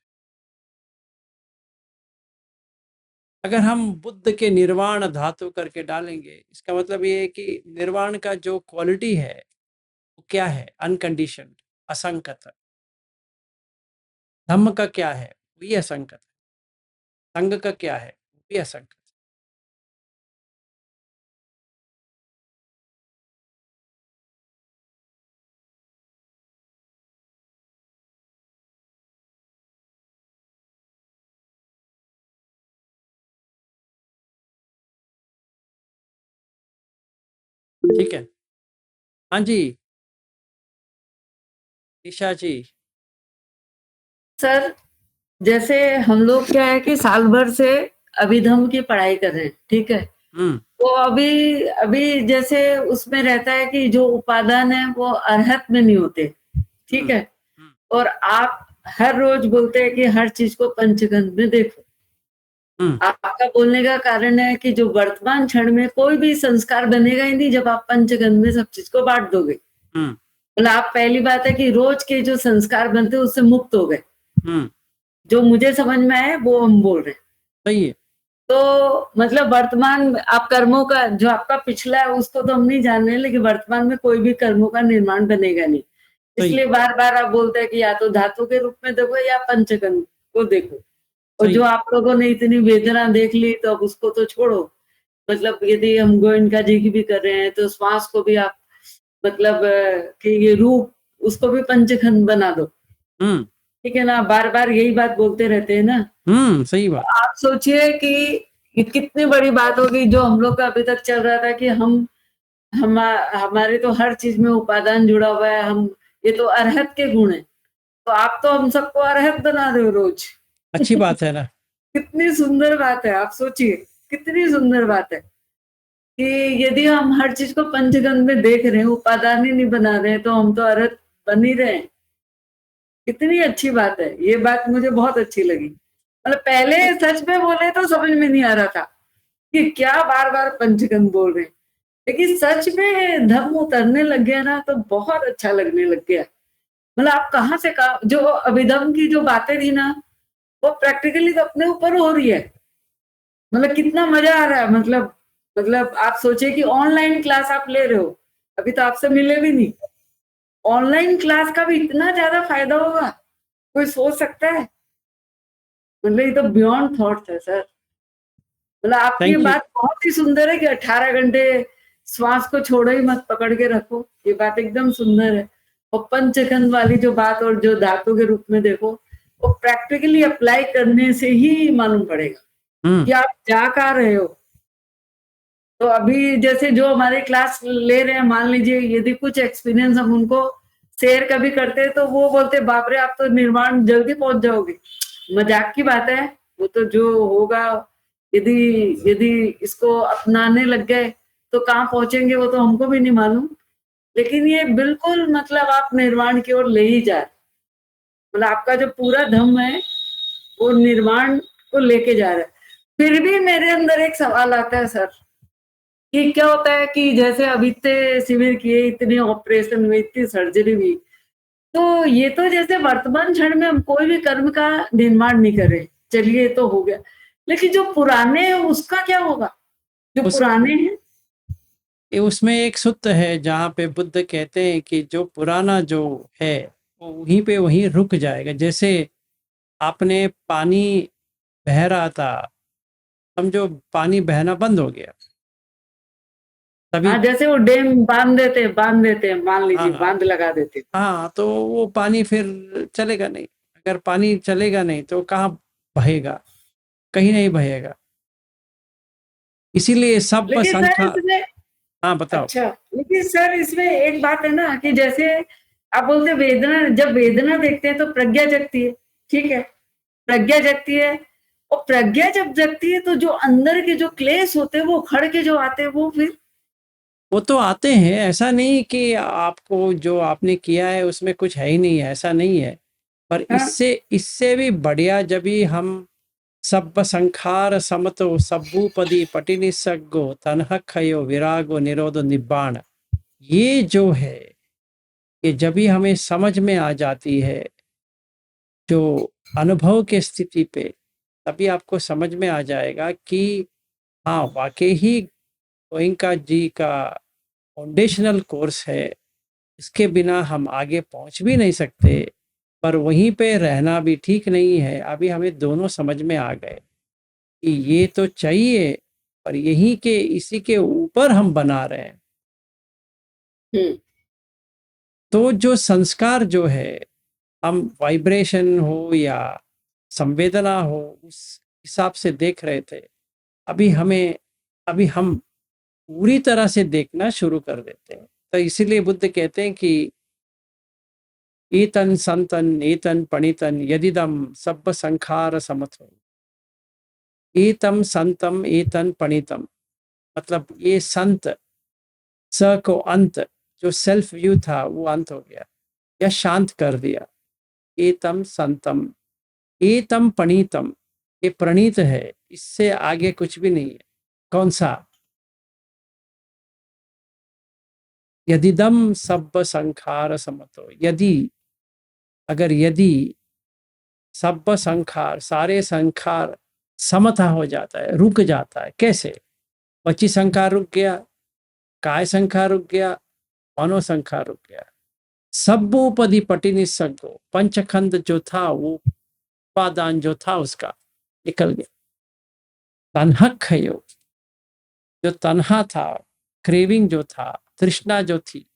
अगर हम बुद्ध के निर्वाण धातु करके डालेंगे, इसका मतलब ये है कि निर्वाण का जो क्वालिटी है वो क्या है? अनकंडीशनड, असंगत। धम्म का क्या है? वो भी असंगत। संग का क्या है? वो भी असंगत। ठीक है। हाँ जी ईशा जी। सर जैसे हम लोग क्या है कि साल भर से अभिधम की पढ़ाई कर रहे हैं, ठीक है। हम्म तो अभी अभी जैसे उसमें रहता है कि जो उपादान है वो अर्हत में नहीं होते, ठीक है। हम्म। और आप हर रोज बोलते हैं कि हर चीज को पंचगंध में देखो। हम्म आपका बोलने का कारण है कि जो वर्तमान क्षण में कोई भी संस्कार बनेगा ही नहीं जब आप पंचगंध में सब चीज को बांट दोगे। हम्म मतलब आप, पहली बात है कि रोज के जो संस्कार बनते हैं उससे मुक्त हो गए। हम्म। जो मुझे समझ में आया वो हम बोल रहे हैं। सही है। तो मतलब वर्तमान आप कर्मों का जो आपका पिछला है उसको तो हम नहीं जान रहे, लेकिन वर्तमान में कोई भी कर्मों का निर्माण बनेगा नहीं। सही। इसलिए बार बार आप बोलते हैं कि या तो धातु के रूप में देखो या पंचगंध को देखो। और सही। जो आप लोगों ने इतनी वेदना देख ली तो अब उसको तो छोड़ो। मतलब यदि हम गोयनका जी की भी कर रहे हैं तो श्वास को भी आप मतलब कि ये रूप उसको भी पंचखंड बना दो, हम्म ठीक है ना। बार बार यही बात बोलते रहते हैं ना। सही बात। आप सोचिए कि ये कितनी बड़ी बात होगी जो हम लोग का अभी तक चल रहा था कि हमारे तो हर चीज में उपादान जुड़ा हुआ है, हम ये तो अरहत के गुण है। तो आप तो हम सबको अरहत बना रहे हो रोज। अच्छी बात है ना। कितनी सुंदर बात है, आप सोचिए कितनी सुंदर बात है कि यदि हम हर चीज को पंचगंध में देख रहे हैं, उपादान ही नहीं बना रहे हैं, तो हम तो अरहत बन ही रहे हैं। कितनी अच्छी बात है, ये बात मुझे बहुत अच्छी लगी। मतलब पहले सच में बोले तो समझ में नहीं आ रहा था कि क्या बार बार पंचगंध बोल रहे हैं, लेकिन सच में धर्म उतरने लग गया ना तो बहुत अच्छा लगने लग गया। मतलब आप कहाँ से कहा, जो अभिधम की जो बातें थी ना वो प्रैक्टिकली तो अपने ऊपर हो रही है। मतलब कितना मजा आ रहा है। मतलब आप सोचिए कि ऑनलाइन क्लास आप ले रहे हो, अभी तो आपसे मिले भी नहीं, ऑनलाइन क्लास का भी इतना ज्यादा फायदा होगा, कोई सोच सकता है? मतलब ये तो बियॉन्ड थॉट्स है सर। मतलब आपकी ये थैंक यू। बात बहुत ही सुंदर है कि 18 घंटे श्वास को छोड़ो ही मत, पकड़ के रखो, ये बात एकदम सुंदर है। और पंचखंड वाली जो बात और जो धातु के रूप में देखो, वो प्रैक्टिकली अप्लाई करने से ही मालूम पड़ेगा कि आप जा कहाँ रहे हो। तो अभी जैसे जो हमारे क्लास ले रहे हैं, मान लीजिए यदि कुछ एक्सपीरियंस हम उनको शेयर कभी करते हैं तो वो बोलते बाप रे आप तो निर्वाण जल्दी पहुंच जाओगे। मजाक की बात है, वो तो जो होगा, यदि यदि इसको अपनाने लग गए तो कहाँ पहुंचेंगे वो तो हमको भी नहीं मालूम। लेकिन ये बिल्कुल मतलब आप निर्वाण की ओर ले ही जा रहे। मतलब आपका जो पूरा धम्म है वो निर्वाण को लेके जा रहा है। फिर भी मेरे अंदर एक सवाल आता है सर कि क्या होता है कि जैसे अभी इतने शिविर किए, इतने ऑपरेशन हुए, इतनी सर्जरी हुई, तो ये तो जैसे वर्तमान क्षण में हम कोई भी कर्म का निर्माण नहीं कर रहे, चलिए तो हो गया, लेकिन जो पुराने हैं उसका क्या होगा? जो पुराने हैं उसमें एक सूत्र है जहाँ पे बुद्ध कहते हैं कि जो पुराना जो है वो वहीं पे वहीं रुक जाएगा। जैसे आपने पानी बह रहा था, समझो पानी बहना बंद हो गया तभी। हाँ, जैसे वो डैम बांध देते हैं, मान लीजिए हाँ बांध लगा देते हैं। हाँ, तो वो पानी फिर चलेगा नहीं। अगर पानी चलेगा नहीं तो कहाँ बहेगा? कहीं नहीं बहेगा। इसीलिए सब लेकिन सर संख्या। इसमें हाँ बताओ। अच्छा, लेकिन सर इसमें एक बात है ना कि जैसे आप बोलते वेदना, जब वेदना देखते हैं तो प्रज्ञा जगती है, ठीक है, प्रज्ञा जगती है, और प्रज्ञा जब जगती है तो जो अंदर के जो क्लेश होते हैं वो उखड़ के जो आते हैं वो फिर वो तो आते हैं, ऐसा नहीं कि आपको जो आपने किया है उसमें कुछ है ही नहीं है, ऐसा नहीं है। पर हाँ। इससे इससे भी बढ़िया जब भी हम सब्ब संखार समतो सब्बूपदी पटिनिसग्गो तन्हक्षयो विरागो निरोधो निब्बाण, ये जो है कि जब भी हमें समझ में आ जाती है जो अनुभव के स्थिति पे, तभी आपको समझ में आ जाएगा कि हाँ वाकई ही गोयनका जी का फाउंडेशनल कोर्स है, इसके बिना हम आगे पहुंच भी नहीं सकते, पर वहीं पे रहना भी ठीक नहीं है। अभी हमें दोनों समझ में आ गए कि ये तो चाहिए, पर यहीं के इसी के ऊपर हम बना रहे हैं। तो जो संस्कार जो है, हम वाइब्रेशन हो या संवेदना हो, उस हिसाब से देख रहे थे। अभी हम पूरी तरह से देखना शुरू कर देते हैं। तो इसीलिए बुद्ध कहते हैं कि एतन संतन एतन पणितन यदिदम सब्ब संखार समथो, एतम संतम एतन पणितम, मतलब ये संत, स को अंत, जो सेल्फ व्यू था वो अंत हो गया या शांत कर दिया। एतम संतम एतम पणितम, ये प्रणीत है, इससे आगे कुछ भी नहीं है। कौन सा? यदिदम सब्ब संखार समतो, यदि, अगर यदि सब्ब संखार, सारे संखार समता हो जाता है, रुक जाता है। कैसे? वची संखार रुक गया, काय संखार रुक गया, मनो संखार रुक गया, सब्बोपदी पटिनिसग्गो, पंचखंड जो था वो उपादान जो था उसका निकल गया। तन्हक्षयो, जो तन्हा था, क्रेविंग जो था, तृष्णा जो थी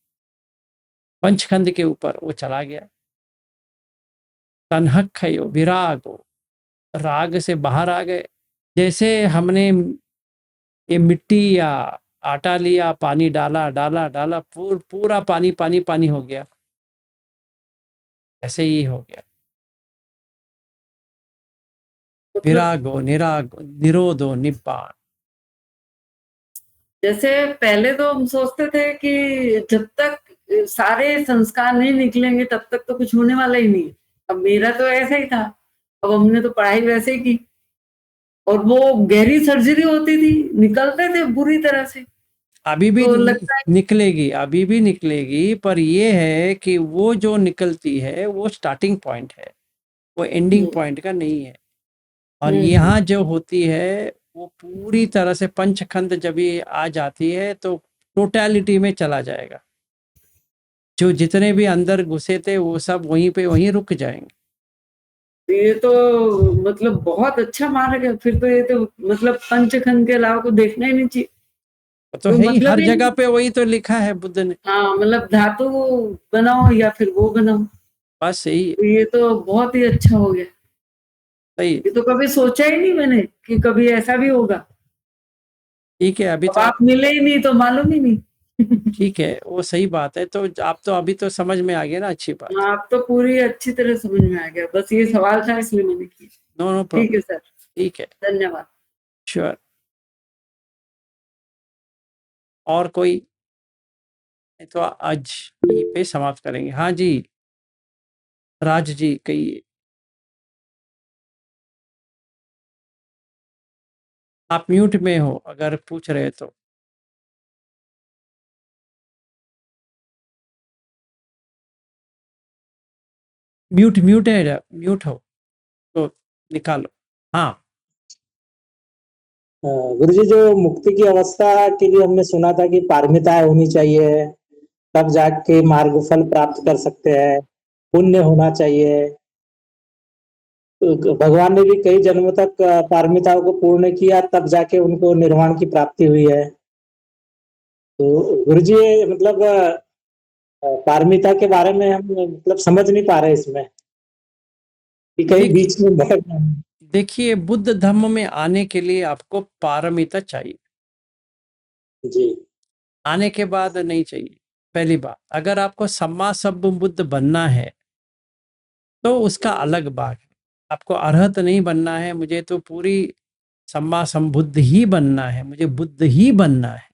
पंचखंड के ऊपर, वो चला गया। तन्हक्षयो विरागो, राग से बाहर आ गए। जैसे हमने ये मिट्टी या आटा लिया, पानी डाला डाला डाला, पूरा पानी पानी पानी हो गया, ऐसे ही हो गया। विरागो निरागो निरोधो निब्बाण। जैसे पहले तो हम सोचते थे कि जब तक सारे संस्कार नहीं निकलेंगे तब तक तो कुछ होने वाला ही नहीं। अब मेरा तो ऐसा ही था, अब हमने तो पढ़ाई वैसे ही की, और वो गहरी सर्जरी होती थी, निकलते थे बुरी तरह से। अभी भी तो लगता है निकलेगी, अभी भी निकलेगी, पर ये है कि वो जो निकलती है वो स्टार्टिंग पॉइंट है, वो एंडिंग पॉइंट का नहीं है। और यहाँ जो होती है वो पूरी तरह से पंचखंड जब ये आ जाती है तो टोटलिटी में चला जाएगा। जो जितने भी अंदर घुसे थे वो सब वहीं पे वहीं रुक जाएंगे। ये तो मतलब बहुत अच्छा मार्ग है। फिर तो ये तो मतलब पंचखंड के अलावा को देखना ही नहीं चाहिए। तो है ही, मतलब हर ही जगह पे वही तो लिखा है बुद्ध ने। हाँ, मतलब धातु बनाओ या फिर वो बनाओ, बस सही है, तो ये तो बहुत ही अच्छा हो गया। सही। ये तो कभी सोचा ही नहीं मैंने कि कभी ऐसा भी होगा। ठीक है, अभी अब तो आप मिले ही नहीं तो मालूम ही नहीं। ठीक है, वो सही बात है। तो आप तो अभी तो समझ में आ गया ना, अच्छी बात। आप तो पूरी अच्छी तरह समझ में आ गया, बस ये सवाल था इसलिए मैंने किया। नो ठीक प्रॉब्लम। है सर, ठीक है, धन्यवाद। श्योर। और कोई? तो आज यहीं पे समाप्त करेंगे। हाँ जी, राज जी कहिए। आप म्यूट में हो अगर पूछ रहे तो। म्यूट है, म्यूट हो तो निकालो। हाँ, गुरुजी, जो मुक्ति की अवस्था के लिए हमने सुना था कि पारमिताएं होनी चाहिए, तब जाके मार्ग फल प्राप्त कर सकते हैं, पुण्य होना चाहिए। तो भगवान ने भी कई जन्मों तक पारमिताओं को पूर्ण किया, तब जाके उनको निर्वाण की प्राप्ति हुई है। तो गुरुजी, ये मतलब पारमिता के बारे में हम मतलब समझ नहीं पा रहे इसमें कि कहीं बीच में भटक जाए। देखिए, बुद्ध धर्म में आने के लिए आपको पारमिता चाहिए, जी। आने के बाद नहीं चाहिए। पहली बात, अगर आपको सम्मा संबुद्ध बनना है तो उसका अलग बात है। आपको अरहत नहीं बनना है, मुझे तो पूरी सम्मा संबुद्ध ही बनना है, मुझे बुद्ध ही बनना है,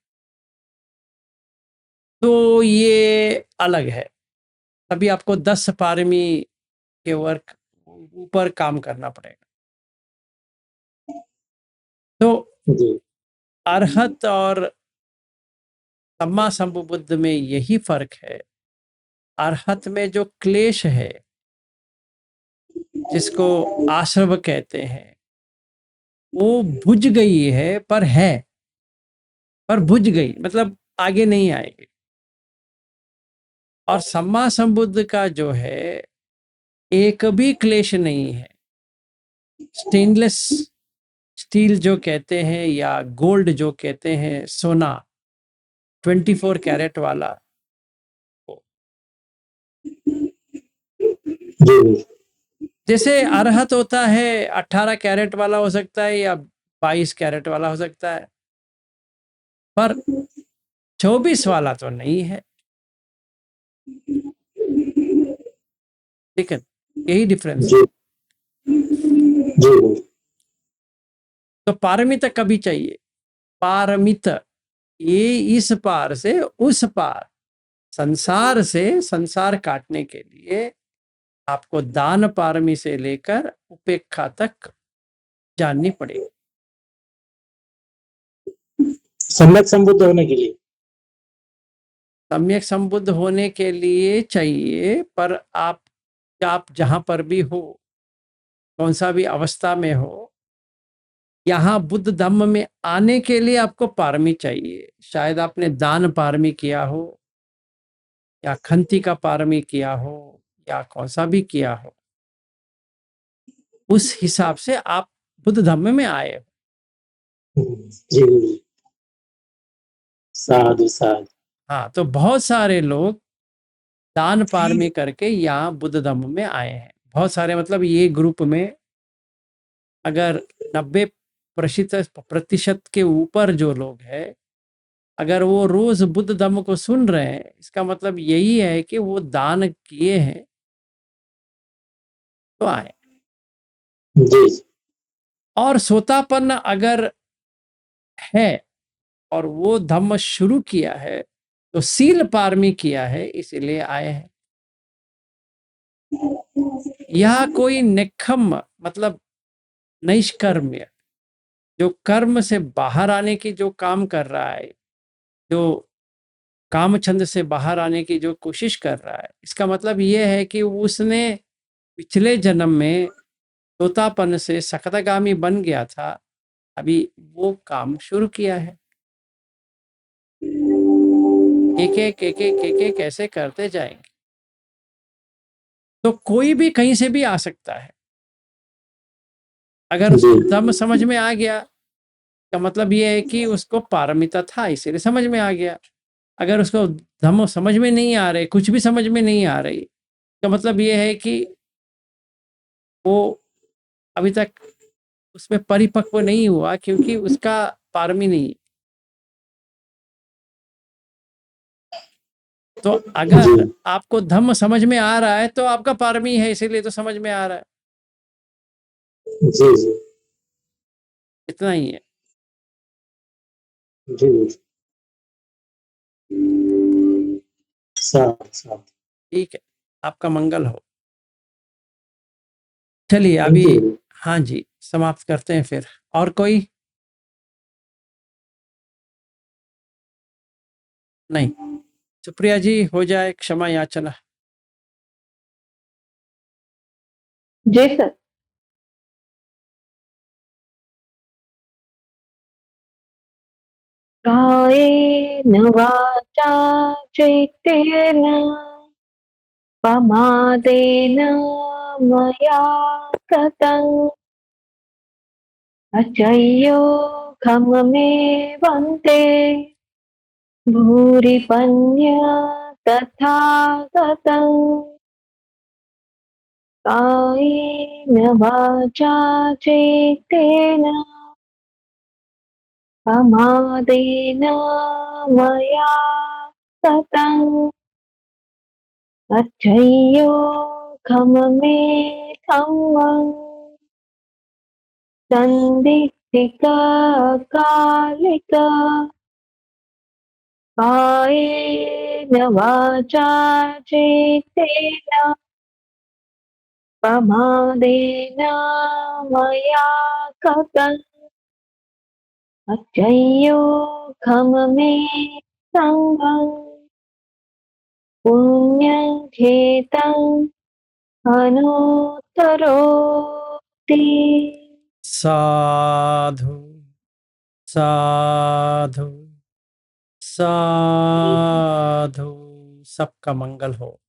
तो ये अलग है। तभी आपको 10 पारमी के वर्क ऊपर काम करना पड़ेगा। तो जी अरहत और सम्मा संबुद्ध में यही फर्क है। अरहत में जो क्लेश है, जिसको आश्रव कहते हैं, वो बुझ गई है, पर बुझ गई मतलब आगे नहीं आएगी। और सम्मा संबुद्ध का जो है, एक भी क्लेश नहीं है। स्टेनलेस स्टील जो कहते हैं या गोल्ड जो कहते हैं, सोना 24 कैरेट वाला, जी जैसे अरहत होता है 18 कैरेट वाला हो सकता है या 22 कैरेट वाला हो सकता है, पर 24 वाला तो नहीं है। ठीक है, यही डिफरेंस है। जी जी तो पारमित कभी चाहिए, पारमित, ये इस पार से उस पार, संसार से संसार काटने के लिए आपको दान पारमी से लेकर उपेक्षा तक जाननी पड़ेगी। सम्यक संबुद्ध होने के लिए। सम्यक संबुद्ध होने के लिए चाहिए, पर आप जहां पर भी हो, कौन सा भी अवस्था में हो, यहाँ बुद्ध धम्म में आने के लिए आपको पारमी चाहिए। शायद आपने दान पारमी किया हो, या खंती का पारमी किया हो, या कौन सा भी किया हो, उस हिसाब से आप बुद्ध धम्म में आए हो। जी साधु साधु। हाँ, तो बहुत सारे लोग दान पारमी करके यहाँ बुद्ध धम्म में आए हैं। बहुत सारे, मतलब ये ग्रुप में अगर 90% के ऊपर जो लोग हैं, अगर वो रोज बुद्ध धम्म को सुन रहे हैं, इसका मतलब यही है कि वो दान किए हैं तो आए। जी और सोतापन्न अगर है और वो धम्म शुरू किया है, तो सील पारमी किया है, इसीलिए आए हैं। यह कोई निखम, मतलब नैष्कर्म्य, जो कर्म से बाहर आने की जो काम कर रहा है, जो कामछंद से बाहर आने की जो कोशिश कर रहा है, इसका मतलब ये है कि उसने पिछले जन्म में तोतापन से सकतागामी बन गया था, अभी वो काम शुरू किया है। एक ऐसे करते जाएंगे, तो कोई भी कहीं से भी आ सकता है। अगर उसको धम्म समझ में आ गया, का मतलब ये है कि उसको पारमिता था, इसीलिए समझ में आ गया। अगर उसको धम्म समझ में नहीं आ रहे, कुछ भी समझ में नहीं आ रही, का मतलब ये है कि वो अभी तक उसमें परिपक्व नहीं हुआ, क्योंकि उसका पारमी नहीं। तो अगर आपको धम्म समझ में आ रहा है तो आपका पारमी है, इसीलिए तो समझ में आ रहा है। जी जी इतना ही है। जी साधु साधु। ठीक है, आपका मंगल हो। चलिए अभी, हाँ जी, समाप्त करते हैं फिर। और कोई? नहीं, सुप्रिया जी हो जाए क्षमा याचना। जी सर। कायेन वाचा चैतेन प्रमादेन मया कृतं अचय्यो खममे वन्ते भूरि पन्य तथा गतं कायेन वाचा चैतेन प्रमादेन मया सततं अच्छय्यो खममे धम्मं सन्दिष्टिका कालिका कायेन वाचा चेतेन प्रमादेन मया कृतं अच्छय्यो खममे संगं पुण्यं खेतं अनुत्तरोति। साधु साधु साधु। सबका मंगल हो।